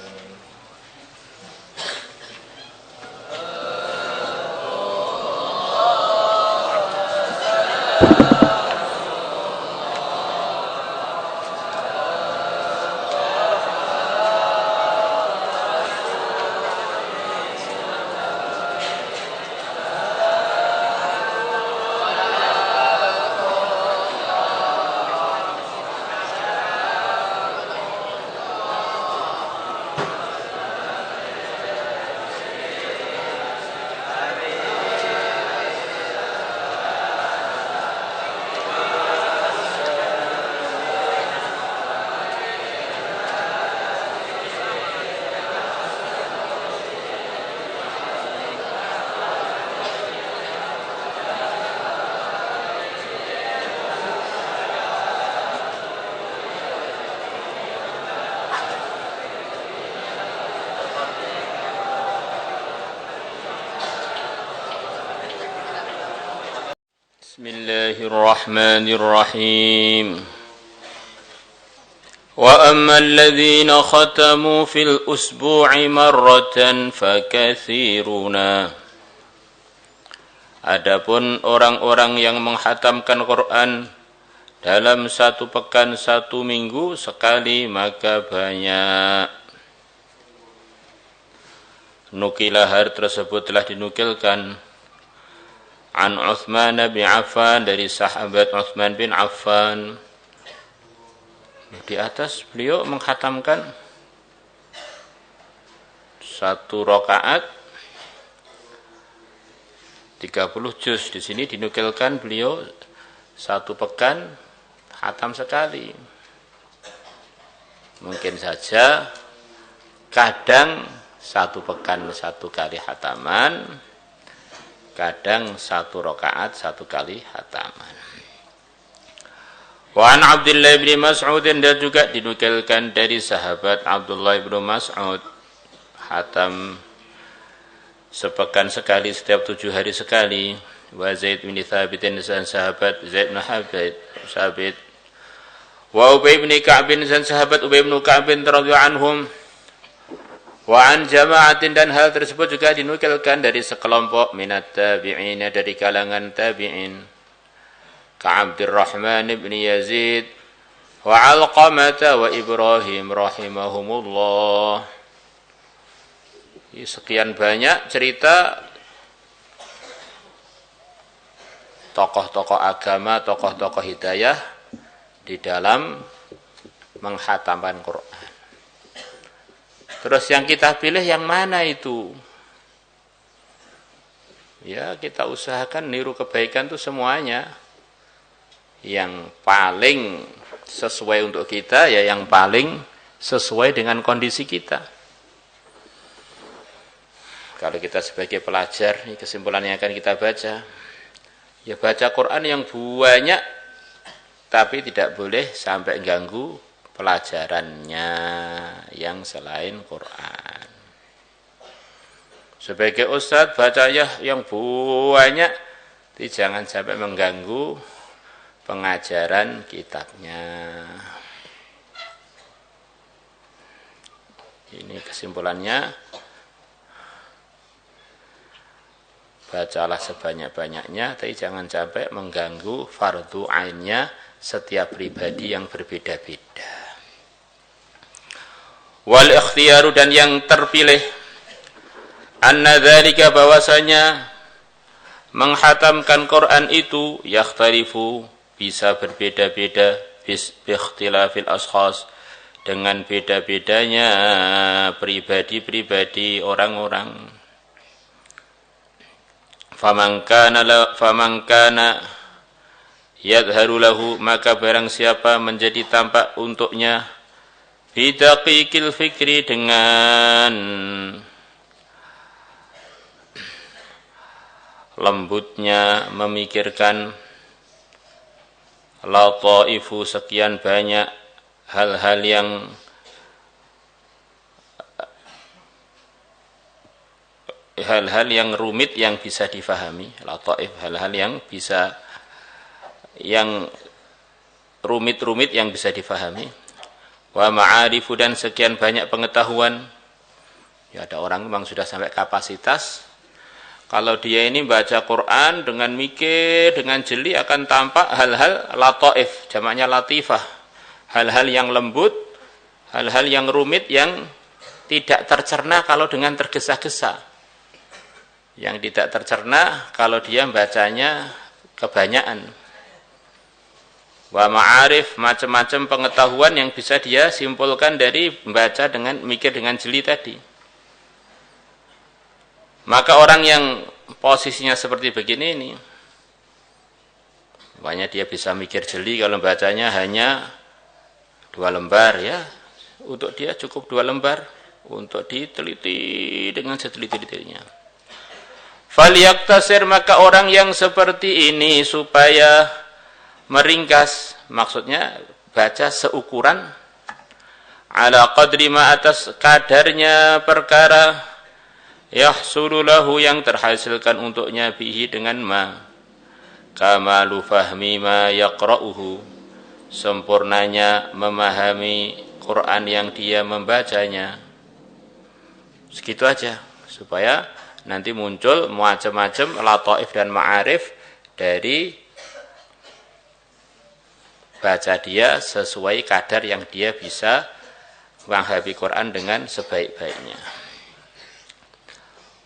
الرحمن الرحيم وأما الذين ختموا في الأسبوع مرة فكثيرون. Adapun orang-orang yang menghatamkan Quran dalam 1 pekan 1 minggu sekali maka banyak. Nukilah tersebut telah dinukilkan an Uthman bin Affan dari sahabat Uthman bin Affan. Di atas beliau menghatamkan 1 rakaat 30 juz. Di sini dinukilkan beliau 1 pekan khatam sekali. Mungkin saja kadang 1 pekan 1 kali khataman, kadang 1 rakaat 1 kali khataman. Wa an Abdullah bin Mas'ud, dan juga dinukilkan dari sahabat Abdullah bin Mas'ud khatam sepekan sekali, setiap 7 hari sekali. Wa Zaid bin Thabit, dan sahabat Zaid bin Thabit. Wa Ubay bin Ka'b, dan sahabat Ubay bin Ka'b radhiyallahu anhum. Wa an jama'atin, dan hal tersebut juga dinukilkan dari sekelompok minat tabi'in, dari kalangan tabi'in, ka Abdurrahman bin Yazid wa Alqamah wa Ibrahim rahimahumullah. Sekian banyak cerita tokoh-tokoh agama, tokoh-tokoh hidayah di dalam menghatamkan Quran. Terus yang kita pilih yang mana itu? Ya, kita usahakan niru kebaikan itu semuanya. Yang paling sesuai untuk kita, ya yang paling sesuai dengan kondisi kita. Kalau kita sebagai pelajar, ini kesimpulan yang akan kita baca. Ya baca Quran yang banyak, tapi tidak boleh sampai ganggu pelajarannya yang selain Quran. Sebagai ustadz baca yang banyak, tapi jangan sampai mengganggu pengajaran kitabnya. Ini kesimpulannya. Bacalah sebanyak-banyaknya, tapi jangan sampai mengganggu fardu ainnya setiap pribadi yang berbeda-beda. Wal ikhtiyaru, dan yang terpilih, anna dzalika, bahwasanya menghatamkan Quran itu yakhtalifu, bisa berbeda-beda, bi ikhtilafil ashkhas, dengan beda-bedanya pribadi-pribadi orang-orang. Faman kana yadharu lahu, maka barang siapa menjadi tampak untuknya bidaqiqil fikri, dengan lembutnya memikirkan, lataifu, sekian banyak hal-hal yang rumit yang bisa difahami, lataif, hal-hal yang rumit-rumit yang bisa difahami, wa ma'arifu, dan sekian banyak pengetahuan. Ya ada orang memang sudah sampai kapasitas, kalau dia ini baca Quran dengan mikir, dengan jeli, akan tampak hal-hal lataif, jamaknya latifah, hal-hal yang lembut, hal-hal yang rumit yang tidak tercerna kalau dengan tergesa-gesa, yang tidak tercerna kalau dia bacanya kebanyakan. Wa ma'arif, macam-macam pengetahuan yang bisa dia simpulkan dari membaca dengan mikir dengan jeli tadi. Maka orang yang posisinya seperti begini ini, makanya dia bisa mikir jeli kalau bacanya hanya 2 lembar, ya. Untuk dia cukup 2 lembar untuk diteliti dengan seteliti-telitinya. Falyaktasir, maka orang yang seperti ini supaya meringkas, maksudnya baca seukuran, ala qadri ma, atas kadarnya perkara, yahsulu lahu, yang terhasilkan untuknya, bihi, dengan ma, kamalu fahmi ma yaqra'uhu, sempurnanya memahami Quran yang dia membacanya. Segitu aja, supaya nanti muncul macam-macam lataif dan ma'arif dari baca dia sesuai kadar yang dia bisa memahami Quran dengan sebaik-baiknya.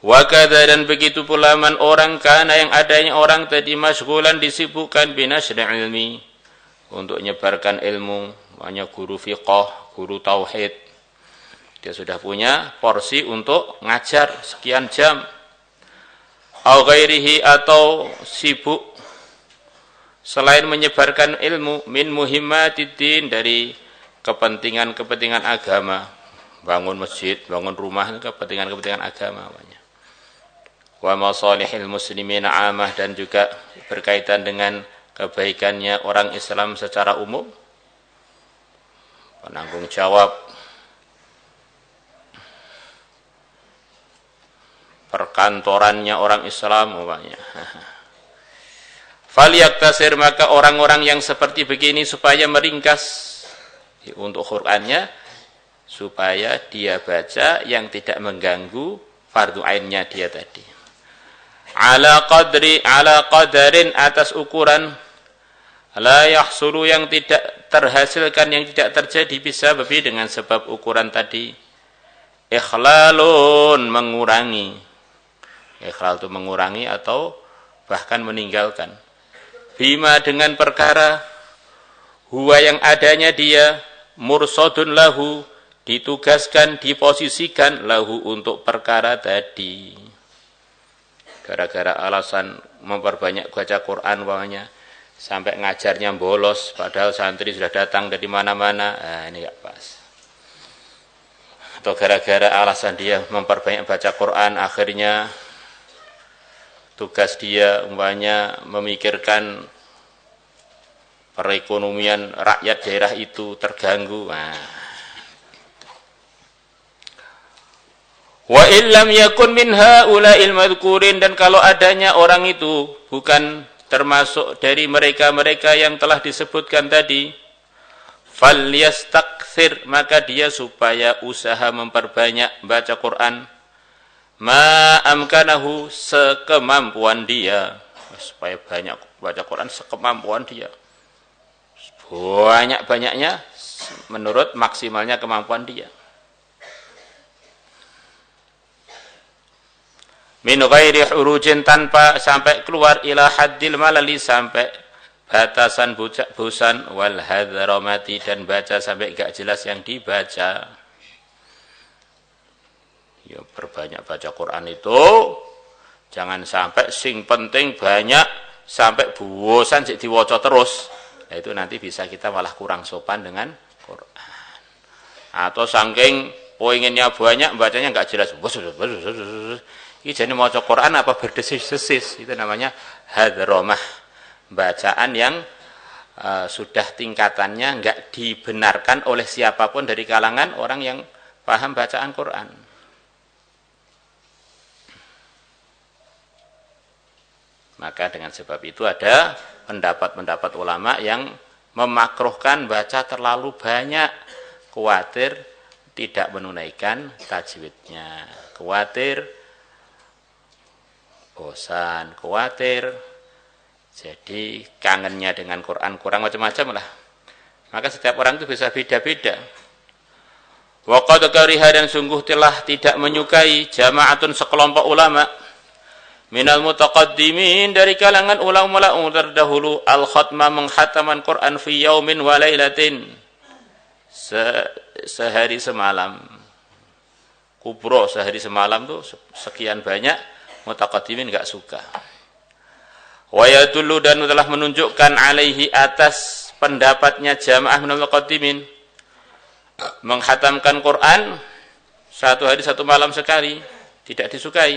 Wa kadza, dan begitu pula man, orang kana, yang adanya orang tadi, masyghulan, disibukkan, binasri ilmi, untuk menyebarkan ilmu, makanya guru fiqh, guru tauhid, dia sudah punya porsi untuk ngajar sekian jam, au ghairihi, atau sibuk selain menyebarkan ilmu, min muhimmatiddin, dari kepentingan-kepentingan agama, bangun masjid, bangun rumah, kepentingan-kepentingan agama. Wa masalihil muslimin amah, dan juga berkaitan dengan kebaikannya orang Islam secara umum, penanggung jawab perkantorannya orang Islam umpamanya. Falyaktasir, maka orang-orang yang seperti begini supaya meringkas untuk Qur'annya, supaya dia baca yang tidak mengganggu fardu ainnya dia tadi. Ala qadarin, atas ukuran, la yahsulu, yang tidak terhasilkan, yang tidak terjadi, bisa babi, dengan sebab ukuran tadi. Ikhlalun, mengurangi. Ikhlal itu mengurangi atau bahkan meninggalkan. Bima, dengan perkara, huwa, yang adanya dia, mursadun lahu, ditugaskan, diposisikan lahu untuk perkara tadi. Gara-gara alasan memperbanyak baca Quran umpamanya, sampai ngajarnya bolos, padahal santri sudah datang dari mana-mana, ini enggak pas. Atau gara-gara alasan dia memperbanyak baca Quran, akhirnya tugas dia umpamanya memikirkan perekonomian rakyat daerah itu terganggu. Wa illam yakun min haula'il madhkurin, dan kalau adanya orang itu bukan termasuk dari mereka-mereka yang telah disebutkan tadi, falyastakthir, maka dia supaya usaha memperbanyak baca Quran, ma amkanahu, sekemampuan dia, supaya banyak baca Quran sekemampuan dia. Banyak-banyaknya menurut maksimalnya kemampuan dia. Min ghairi hurujin, tanpa sampai keluar, ila haddil malali, sampai batasan bosan, wal hadramati, dan baca sampai gak jelas yang dibaca. Ya, perbanyak baca Quran itu jangan sampai sing penting banyak sampai bosan sik diwaca terus. Nah, itu nanti bisa kita malah kurang sopan dengan Quran. Atau saking poinginnya banyak, bacanya enggak jelas. Ini jadi maca Quran apa berdesis-desis, itu namanya hadramah. Bacaan yang sudah tingkatannya enggak dibenarkan oleh siapapun dari kalangan orang yang paham bacaan Quran. Maka dengan sebab itu ada pendapat-pendapat ulama yang memakruhkan baca terlalu banyak, khawatir tidak menunaikan tajwidnya, khawatir bosan, khawatir jadi kangennya dengan Quran kurang, macam-macam lah. Maka setiap orang itu bisa beda-beda. Wa qad kariha, dan sungguh telah tidak menyukai jama'atun sekelompok ulama minal mutaqaddimin, dari kalangan ulama terdahulu, al-khatma, menghataman Quran fi yaumin wa lailatin, sehari semalam. Kubro sehari semalam tuh sekian banyak, mutaqaddimin enggak suka. Wa yadullu, dan telah menunjukkan alaihi, atas pendapatnya jamaah minal mutaqaddimin, menghatamkan Quran satu hari satu malam sekali tidak disukai.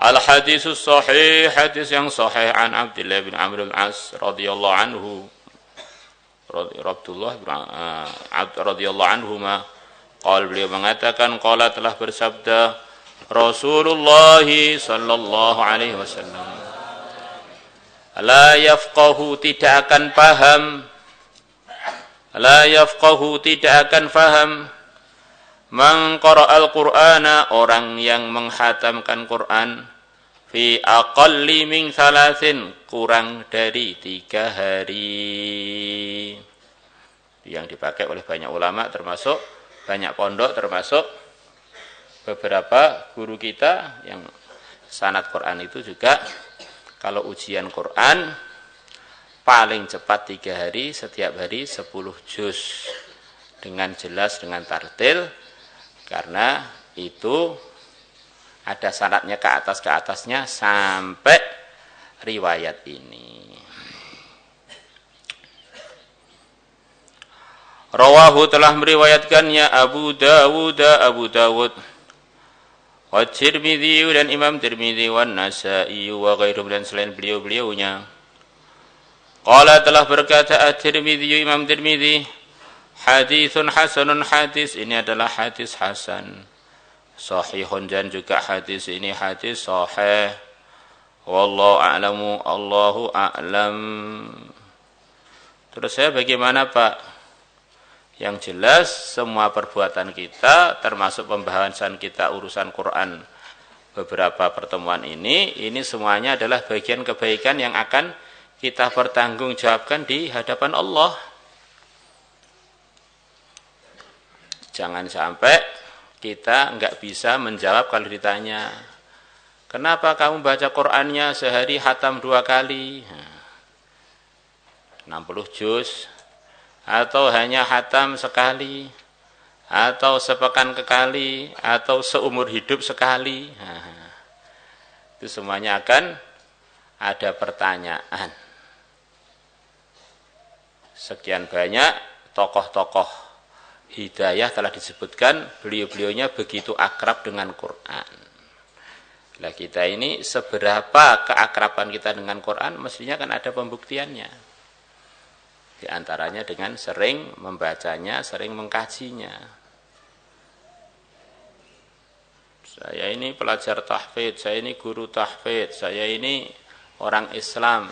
Al-hadisus sahih, hadis yang sahih, an Abdullah bin Amr al-As radhiyallahu anhu, radhiyallahu anhuma, qala, beliau mengatakan, qala, telah bersabda Rasulullah sallallahu alaihi wasallam, la yafqahu, tidak akan paham, la yafqahu, tidak akan paham, man qara'al Qur'ana, orang yang menghatamkan Quran, fi aqalli min thalathin, kurang dari 3 hari. Yang dipakai oleh banyak ulama, termasuk banyak pondok, termasuk beberapa guru kita yang sanad Quran itu juga, kalau ujian Quran paling cepat 3 hari, setiap hari 10 juz, dengan jelas, dengan tartil. Karena itu ada syaratnya, ke atasnya sampai riwayat ini. Rawahu, telah meriwayatkannya Abu Dawud wa Tirmidzi, dan Imam Tirmidzi, wa Nasa'i wa ghairuhum, dan selain beliau-beliaunya. Qala, telah berkata At-Tirmidzi, Imam Tirmidzi, haditsun hasanun, hadis ini adalah hadis hasan, sahihun, dan juga hadis ini hadis sahih. Wallahu a'lamu, Allahu a'lam. Terus saya bagaimana Pak? Yang jelas semua perbuatan kita, termasuk pembahasan kita urusan Quran beberapa pertemuan ini semuanya adalah bagian kebaikan yang akan kita pertanggungjawabkan di hadapan Allah. Jangan sampai kita enggak bisa menjawab kalau ditanya, kenapa kamu baca Qur'annya sehari khatam 2 kali? 60 juz. Atau hanya khatam sekali, atau sepekan sekali, atau seumur hidup sekali. Nah, itu semuanya akan ada pertanyaan. Sekian banyak tokoh-tokoh hidayah telah disebutkan, beliau-beliaunya begitu akrab dengan Quran. Nah, kita ini seberapa keakraban kita dengan Quran, mestinya kan ada pembuktiannya. Di antaranya dengan sering membacanya, sering mengkajinya. Saya ini pelajar tahfidz, saya ini guru tahfidz, saya ini orang Islam.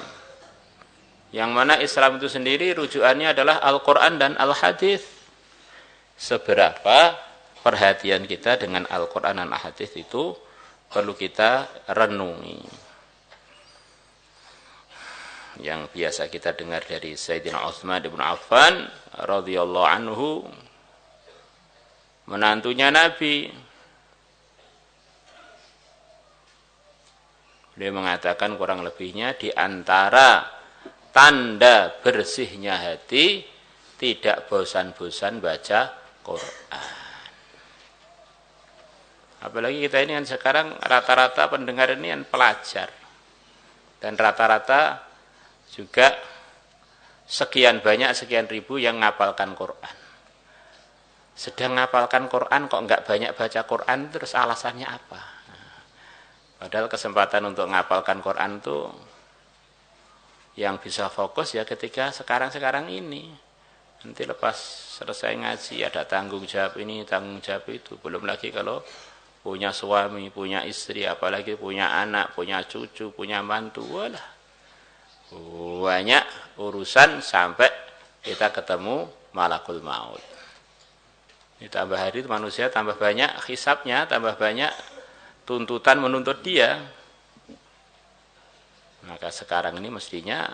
Yang mana Islam itu sendiri rujukannya adalah Al-Quran dan Al-Hadis. Seberapa perhatian kita dengan Al-Quran dan Al-Hadis itu perlu kita renungi. Yang biasa kita dengar dari Sayyidina Utsman bin Affan radhiyallahu anhu, menantunya Nabi. Beliau mengatakan kurang lebihnya di antara tanda bersihnya hati tidak bosan-bosan baca Quran. Apalagi kita ini kan sekarang rata-rata pendengar ini kan pelajar. Dan rata-rata juga sekian banyak, sekian ribu yang ngapalkan Quran. Sedang ngapalkan Quran kok enggak banyak baca Quran, terus alasannya apa? Padahal kesempatan untuk ngapalkan Quran itu yang bisa fokus ya ketika sekarang-sekarang ini. Nanti lepas selesai ngaji ada tanggung jawab ini, tanggung jawab itu. Belum lagi kalau punya suami, punya istri, apalagi punya anak, punya cucu, punya mantu. Walah, banyak urusan sampai kita ketemu malakul maut. Ini tambah hari manusia tambah banyak hisabnya, tambah banyak tuntutan menuntut dia. Maka sekarang ini mestinya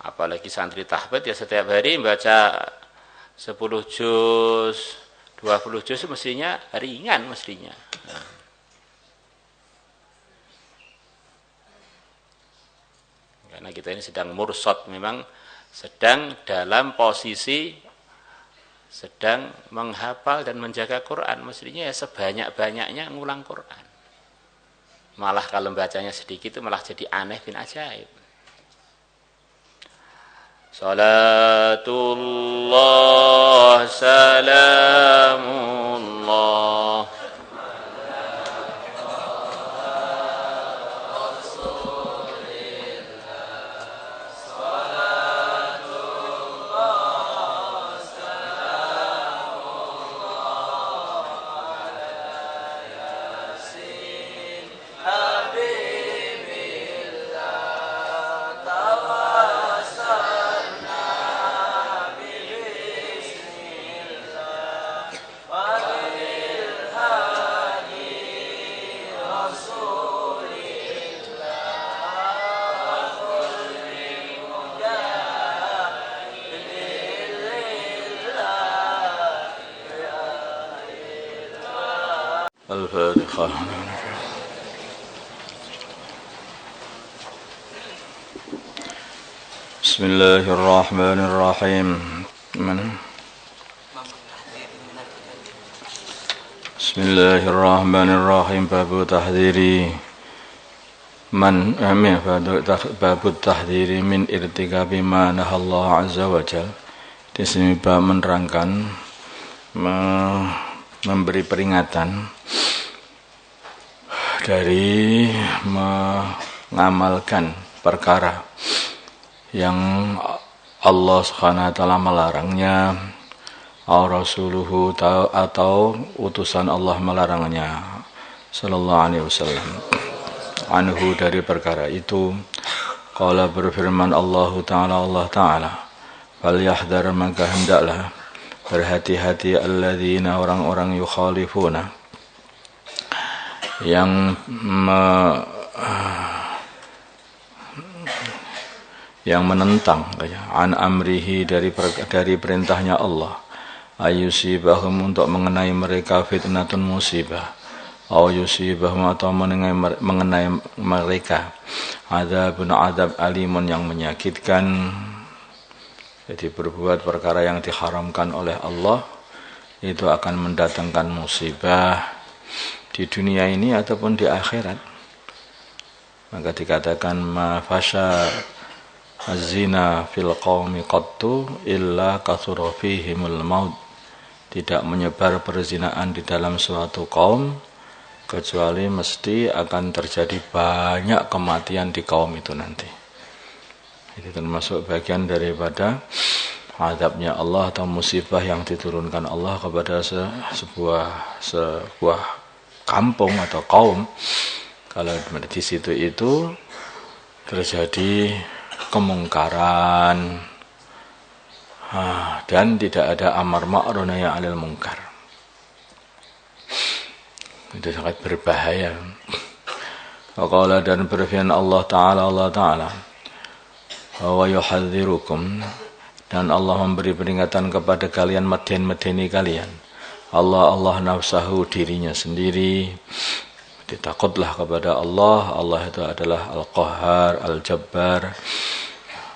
apalagi santri tahfidz ya setiap hari baca 10 juz, 20 juz mestinya ringan mestinya. Nah. Karena kita ini sedang mursad, memang sedang dalam posisi sedang menghafal dan menjaga Quran, mestinya ya sebanyak-banyaknya ngulang Quran. Malah kalau bacanya sedikit itu malah jadi aneh bin ajaib. Salatullah salamullah Al-Fatihah. Bismillahirrahmanirrahim. Bismillahirrahmanirrahim. Babu tahdhiri babu tahdhiri min irtikabi ma nahallahu azza wa jalla. Di sini bab menerangkan memberi peringatan dari mengamalkan perkara yang Allah Subhanahu wa taala melarangnya, Rasuluhu atau utusan Allah melarangnya sallallahu alaihi wasallam. Anhu dari perkara itu qala berfirman Allah taala falyahdhar maka hendaklah berhati-hati alladzina orang-orang yukhalifuna yang menentang an amrihi dari perintahnya Allah, ayusibahum untuk mengenai mereka fitnatun musibah, au yusibahum atau mengenai mereka adzabun adzab alimun yang menyakitkan. Jadi berbuat perkara yang diharamkan oleh Allah itu akan mendatangkan musibah di dunia ini ataupun di akhirat. Maka dikatakan ma fasha az-zina fil qaumi qattu illa kathura fihimul maut. Tidak menyebar perzinaan di dalam suatu kaum kecuali mesti akan terjadi banyak kematian di kaum itu nanti. Itu termasuk bagian daripada azabnya Allah atau musibah yang diturunkan Allah kepada sebuah kampung atau kaum. Kalau di situ itu terjadi kemungkaran dan tidak ada amar ma'ruf nahi 'anil munkar. Itu sangat berbahaya. Waqala dan berfirman Allah Ta'ala wa yuhadzirukum, dan Allah memberi peringatan kepada kalian, medeni kalian. Allah nafsahu, dirinya sendiri. Takutlah kepada Allah. Allah itu adalah Al-Qahhar, Al-Jabbar,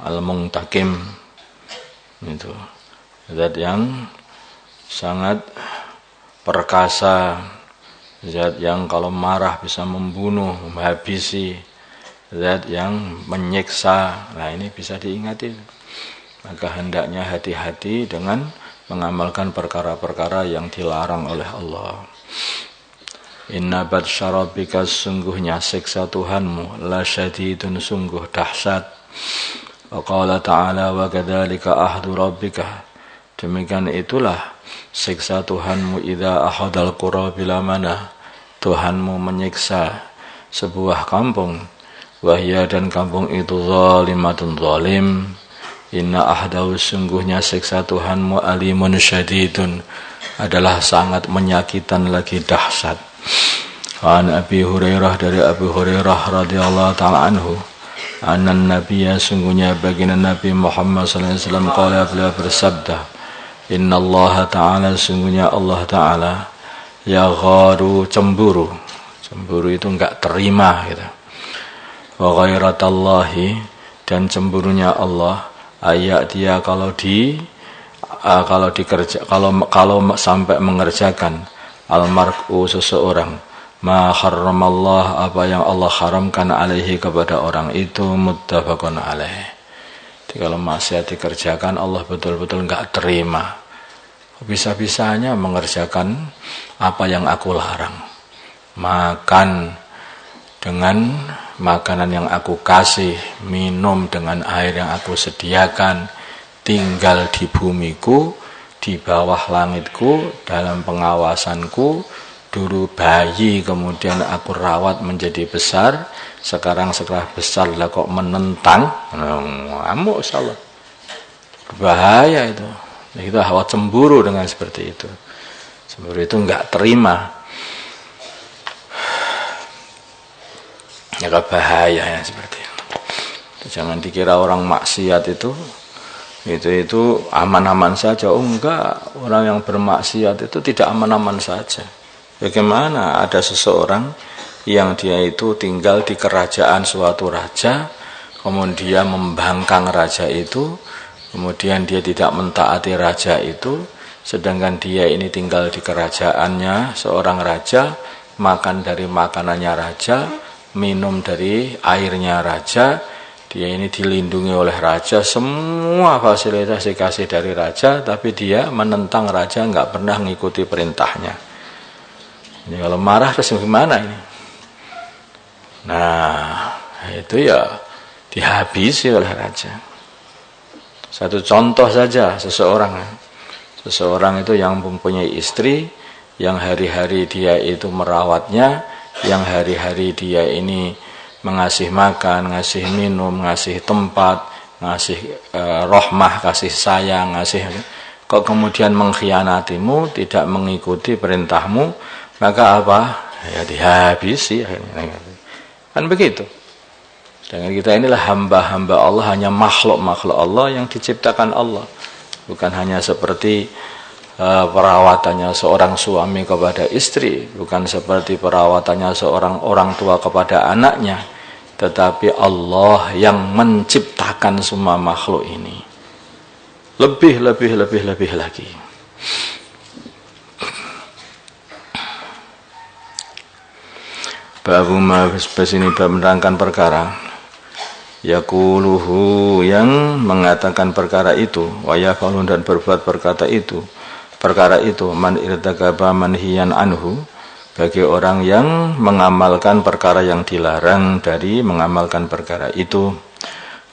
Al-Muntakim. Itu zat yang sangat perkasa, zat yang kalau marah bisa membunuh, menghabisi, zat yang menyiksa. Nah, ini bisa diingati. Maka hendaknya hati-hati dengan mengamalkan perkara-perkara yang dilarang oleh Allah. Inna batsya rabbika, sungguhnya siksa Tuhanmu, la syadidun, sungguh dahsyat. Wa qala ta'ala wa kadzalika ahdu rabbika, demikian itulah siksa Tuhanmu idza ahadal qura bila mana, Tuhanmu menyiksa sebuah kampung, wahya, dan kampung itu zalimatun zalim. Inna ahdahu, sungguhnya siksa Tuhanmu, alimun syadidun, adalah sangat menyakitan lagi dahsyat. An Abi Hurairah, dari Abu Hurairah radhiyallahu ta'ala anhu, anan nabiyya, sungguhnya baginda Nabi Muhammad sallallahu alaihi wasallam, qala, beliau bersabda, innallaha ta'ala, sungguhnya Allah ta'ala, yagharu, cemburu itu enggak terima gitu. Wa ghairatallahi, dan cemburunya Allah, ayat dia kalau sampai mengerjakan almar'u, seseorang, ma harramallah, apa yang Allah haramkan, alaihi, kepada orang itu, muttafaqun alaih. Jadi kalau maksiat dikerjakan, Allah betul-betul enggak terima. Bisa-bisanya mengerjakan apa yang aku larang. Makan dengan makanan yang aku kasih, minum dengan air yang aku sediakan, tinggal di bumiku, di bawah langitku, dalam pengawasanku. Dulu bayi, kemudian aku rawat menjadi besar. Sekarang setelah besar lah kok menentang, ngamuk insyaallah. Bahaya itu. Itu hawa cemburu dengan seperti itu. Cemburu itu enggak terima. Ya bahaya ya seperti itu. Jangan dikira orang maksiat itu aman-aman saja. Oh enggak, orang yang bermaksiat itu tidak aman-aman saja. Bagaimana ada seseorang yang dia itu tinggal di kerajaan suatu raja, kemudian membangkang raja itu, kemudian dia tidak mentaati raja itu, sedangkan dia ini tinggal di kerajaannya seorang raja, makan dari makanannya raja, minum dari airnya raja, dia ini dilindungi oleh raja, semua fasilitas dikasih dari raja, tapi dia menentang raja, nggak pernah mengikuti perintahnya. Ini kalau marah terus gimana ini? Nah, itu ya dihabisi oleh raja. Satu contoh saja, seseorang itu yang mempunyai istri, yang hari-hari dia itu merawatnya, yang hari-hari dia ini mengasih makan, ngasih minum, ngasih tempat, ngasih rahmah, kasih sayang, ngasih, kok kemudian mengkhianatimu, tidak mengikuti perintahmu, maka apa? Ya dihabisi. Kan begitu. Sedangkan kita inilah hamba-hamba Allah, hanya makhluk-makhluk Allah yang diciptakan Allah. Bukan hanya seperti perawatannya seorang suami kepada istri, bukan seperti perawatannya seorang orang tua kepada anaknya, tetapi Allah yang menciptakan semua makhluk ini. Lebih lagi. Babu ma ini bab menerangkan perkara yaquluhu yang mengatakan perkara itu wa yafalun dan berbuat perkara itu man irtakaba manhiyan anhu bagi orang yang mengamalkan perkara yang dilarang dari mengamalkan perkara itu.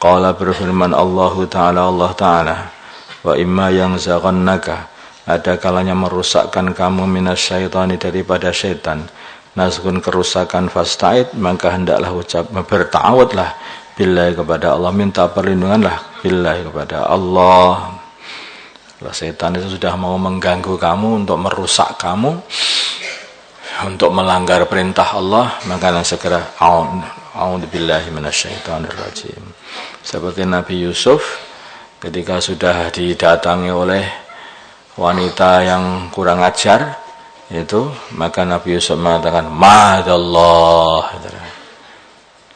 Qala berfirman Allah Ta'ala wa imma yang zaghannaka ada kalanya merusakkan kamu minasyaitani daripada syaitan nazgun kerusakan fasta'id maka hendaklah berta'awudlah billahi kepada Allah, minta perlindunganlah billahi kepada Allah. Kalau setan itu sudah mau mengganggu kamu, untuk merusak kamu, untuk melanggar perintah Allah, maka segera a'udzubillahi minasyaitonirrajim. Seperti Nabi Yusuf ketika sudah didatangi oleh wanita yang kurang ajar itu, maka Nabi Yusuf mengatakan ma'adallah.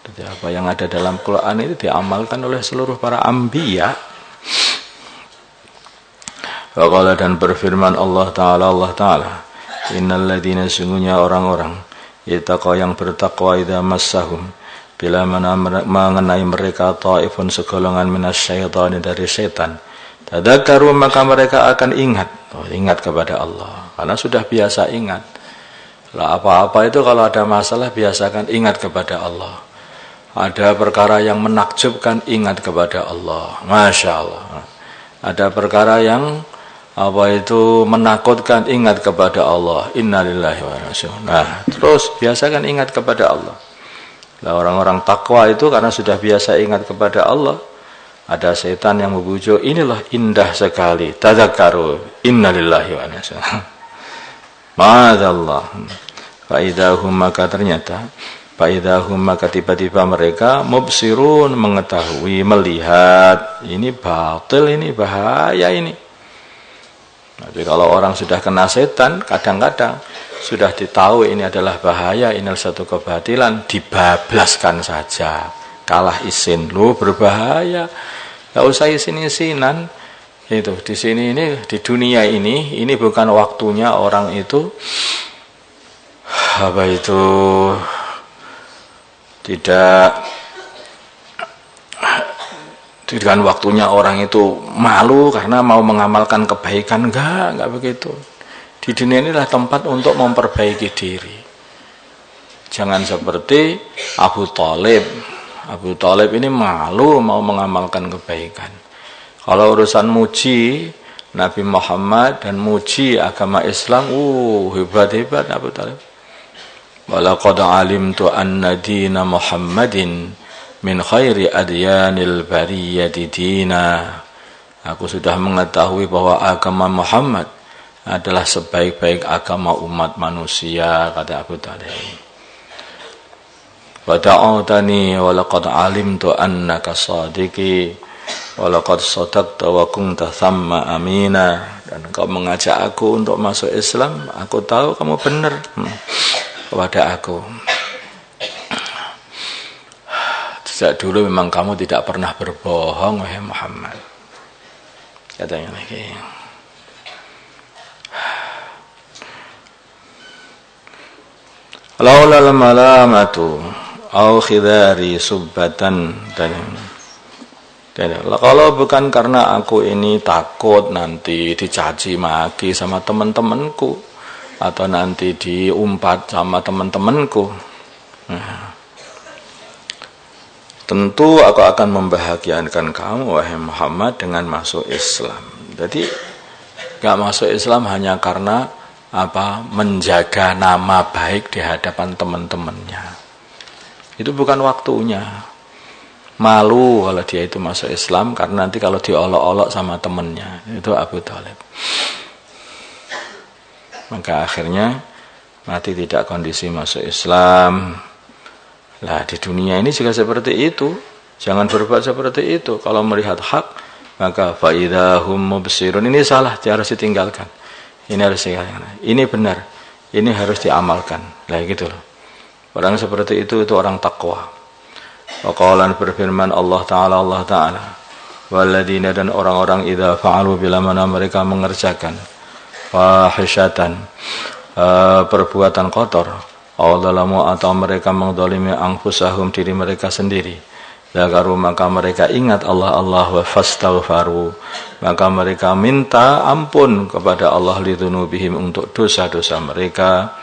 Jadi apa yang ada dalam Quran itu diamalkan oleh seluruh para anbiya. Waqala dan berfirman Allah Ta'ala innal ladzina sungguhnya orang-orang yattaqwa yang bertakwa idza massahum bila mengenai mereka taifun segolongan minasyaitani dari setan tadzakkaru maka mereka akan ingat kepada Allah karena sudah biasa ingat. Lah apa-apa itu kalau ada masalah biasakan ingat kepada Allah. Ada perkara yang menakjubkan ingat kepada Allah. Masya Allah. Ada perkara yang menakutkan ingat kepada Allah. Innalillahi wa inna ilaihi raji'un. Nah, terus biasakan ingat kepada Allah. Lah orang-orang takwa itu karena sudah biasa ingat kepada Allah. Ada setan yang membujuk, inilah indah sekali. Tadzakkaru innalillahi wa inna ilaihi raji'un. Ma'adzallah. Faidahum maka ternyata Faidahum maka tiba-tiba mereka mubsirun mengetahui, melihat ini batil, ini bahaya ini. Jadi kalau orang sudah kena setan, kadang-kadang sudah ditahu ini adalah bahaya, ini adalah satu kebatilan, dibablaskan saja. Kalah isin, lu berbahaya. Gak usah isin-isinan. Itu di sini ini di dunia ini bukan waktunya orang itu tidak waktunya orang itu malu karena mau mengamalkan kebaikan, enggak begitu. Di dunia inilah tempat untuk memperbaiki diri. Jangan seperti Abu Thalib. Abu Thalib ini malu mau mengamalkan kebaikan. Kalau urusan muji Nabi Muhammad dan muji agama Islam, hebat-hebat Abu Thalib. Walaqad alimtu anna dina Muhammadin min khairi adyanil bariyati dina. Aku sudah mengetahui bahwa agama Muhammad adalah sebaik-baik agama umat manusia, kata Abu Thalib. Wa ta'utani walaqad alimtu annaka sadiqi walaqad sadaqta wa kunta thamma amina. Dan kau mengajak aku untuk masuk Islam, aku tahu kamu benar kepada aku. Sejak dulu memang kamu tidak pernah berbohong, wahai Muhammad. Katanya lagi. Laulal malamatu au khidari subbatan dan kalau bukan karena aku ini takut nanti dicaci maki sama teman-temanku atau nanti diumpat sama teman-temanku, tentu aku akan membahagiakan kamu wahai Muhammad dengan masuk Islam. Jadi gak masuk Islam hanya karena menjaga nama baik di hadapan teman-temannya. Itu bukan waktunya. Malu kalau dia itu masuk Islam karena nanti kalau diolok-olok sama temannya. Itu Abu Thalib. Maka akhirnya mati tidak kondisi masuk Islam. Lah di dunia ini juga seperti itu. Jangan berbuat seperti itu. Kalau melihat hak, maka faidahum mubsirun. Ini salah, harus ditinggalkan. Ini harus ditinggalkan. Ini benar. Ini harus diamalkan. Lah gitu loh. Orang seperti itu orang takwa. Waqalan berfirman Allah Ta'ala waladina dan orang-orang idza fa'alu bila mana mereka mengerjakan fahishatan perbuatan kotor Awdalamu atau mereka mengdolimi anfusahum diri mereka sendiri. Zakaru maka mereka ingat Allah wa fastaghfaru, maka mereka minta ampun kepada Allah lidunubihim untuk dosa-dosa mereka.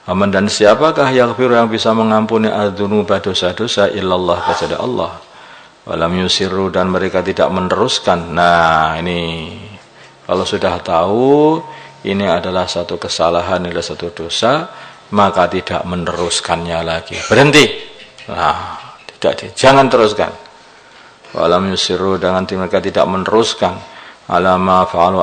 Aman dan siapakah yaghfiru yang bisa mengampuni adzunuba dosa-dosa illallah kepada Allah. Walam yusirru dan mereka tidak meneruskan. Nah ini kalau sudah tahu ini adalah satu kesalahan, adalah satu dosa, maka tidak meneruskannya lagi. Berhenti. Nah, jangan teruskan. Walam yusirru dengan mereka tidak meneruskan alama fa'alu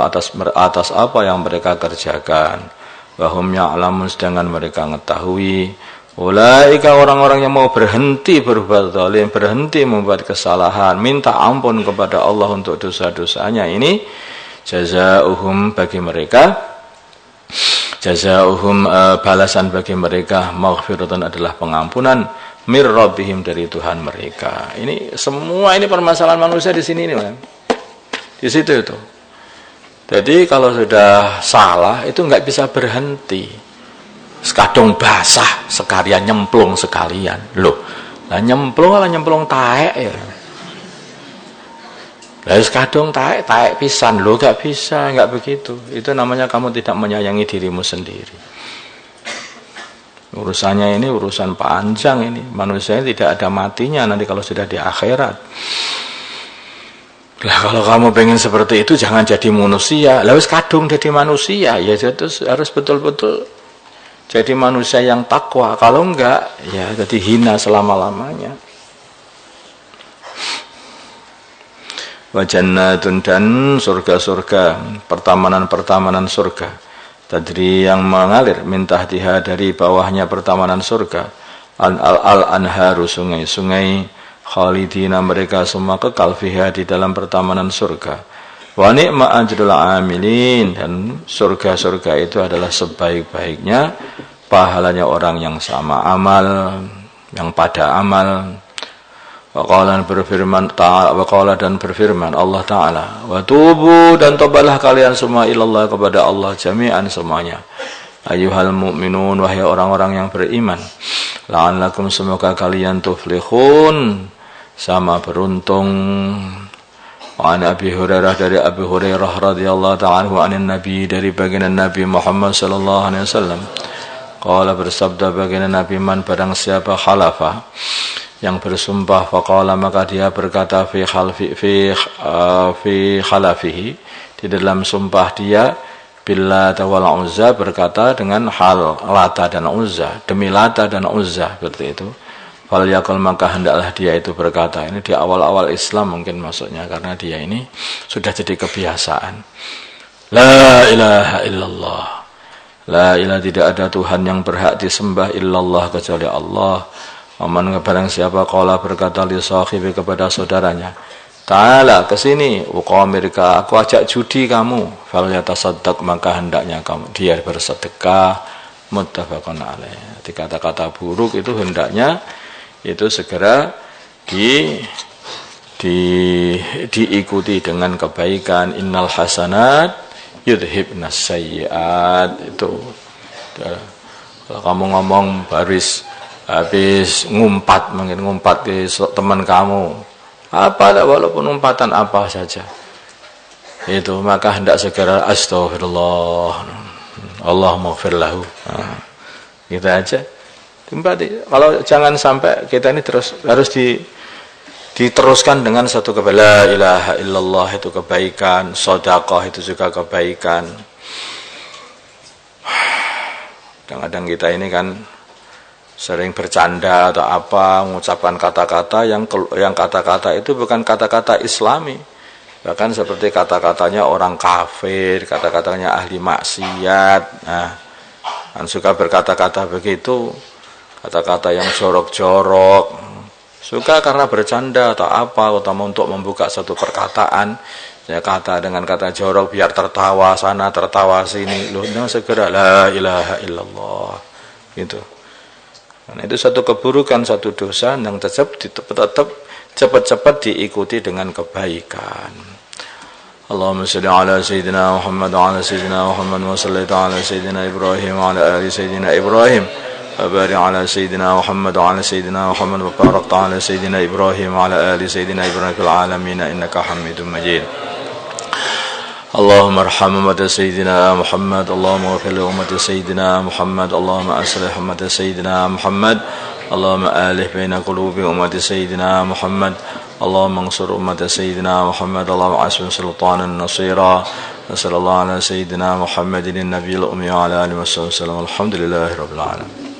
atas apa yang mereka kerjakan. Wahum ya'lamun sedangkan mereka mengetahui. Ulaika orang-orang yang mau berhenti berbuat zalim, berhenti membuat kesalahan, minta ampun kepada Allah untuk dosa-dosanya, ini jazaohum bagi mereka, jazaohum balasan bagi mereka, maghfiratun adalah pengampunan mir rabbihim dari Tuhan mereka. Ini semua ini permasalahan manusia di sini nih, Man. Di situ itu. Jadi kalau sudah salah itu nggak bisa berhenti. Sekadung basah sekalian nyemplung sekalian. Loh, lah nyemplung lah nyemplung taek ya. Lah sekadung taek pisan, loh nggak bisa, nggak begitu. Itu namanya kamu tidak menyayangi dirimu sendiri. Urusannya ini urusan panjang ini. Manusia tidak ada matinya nanti kalau sudah di akhirat. Lah kalau kamu pengen seperti itu jangan jadi manusia. Lah wis kadung jadi manusia ya harus betul-betul jadi manusia yang takwa. Kalau enggak ya jadi hina selama-lamanya. Wa jannatun dan surga-surga, pertamanan-pertamanan surga. Tadri yang mengalir min tahtiha dari bawahnya pertamanan surga. Al-anharu sungai-sungai. Khalidina mereka semua kekal fiha di dalam pertamanan surga. Wa ni'ma ajrul amilin dan surga-surga itu adalah sebaik-baiknya pahalanya orang yang sama amal, yang pada amal. Wa qala dan berfirman Allah Ta'ala, wa tubu dan tobatlah kalian semua ilallah kepada Allah jami'an semuanya. Ayyuhal mu'minun wahai orang-orang yang beriman, la'allakum semoga kalian tuflihun sama beruntung. Wa an Abi Hurairah dari Abu Hurairah radhiyallahu ta'ala anhu anin Nabi dari baginda Nabi Muhammad sallallahu alaihi wasallam. Qala bersabda baginda Nabi man barang siapa khalafa yang bersumpah faqala maka dia berkata fi khalafihi di dalam sumpah dia Billah wal Uzza berkata dengan hal Lata dan Uzza, demi Lata dan Uzza seperti itu. Fal yakul maka hendaklah dia itu berkata, ini di awal-awal Islam mungkin maksudnya karena dia ini sudah jadi kebiasaan. La ilaha illallah. La ilaha tidak ada Tuhan yang berhak disembah illallah kecuali Allah. Aman barang siapa qala berkata li sahibi kepada saudaranya, Ta'ala kesini, uqamirka aku ajak judi kamu, fal yatasaddaq maka hendaknya kamu dia bersedekah, muttafaqun alaih. Di kata-kata buruk itu hendaknya itu segera diikuti dengan kebaikan. Innal hasanat yudhibnas sayyiat. Itu kalau kamu ngomong habis ngumpat ke teman kamu apa walaupun umpatan apa saja itu maka hendak segera astaghfirullah Allahumma ighfir lahu. Gitu aja. Kalau jangan sampai kita ini terus harus diteruskan dengan satu kebaikan. La ilaha illallah itu kebaikan, sedekah itu juga kebaikan. Kadang-kadang kita ini kan sering bercanda atau apa mengucapkan kata-kata yang kata-kata itu bukan kata-kata Islami, bahkan seperti kata-katanya orang kafir, kata-katanya ahli maksiat. Nah, kan suka berkata-kata begitu, kata-kata yang jorok-jorok, suka karena bercanda atau apa, utama untuk membuka satu perkataan, ya kata dengan kata jorok biar tertawa sana tertawa sini, loh segera la ilaha illallah gitu. Nah, itu satu keburukan, satu dosa yang tetap cepat-cepat diikuti dengan kebaikan. Allahumma shalli ala sayyidina Muhammad wa ala sayyidina Muhammad wa salli ala sayyidina Ibrahim wa ala ali sayyidina Ibrahim وبارك على سيدنا محمد وعلى سيدنا محمد وبارك على سيدنا إبراهيم وعلى آل سيدنا إبراهيم في العالمين إنك حميد مجيد اللهم ارحم أمة سيدنا محمد اللهم اغفر لأمة سيدنا محمد اللهم أصلح أمة سيدنا محمد اللهم آلف بين قلوب أمة سيدنا محمد اللهم انصر أمة سيدنا محمد اللهم عصم سلطانا نصيرا وصلى الله على سيدنا محمد النبي الأمي وعلى آله وصحبه وسلم الحمد لله رب العالمين.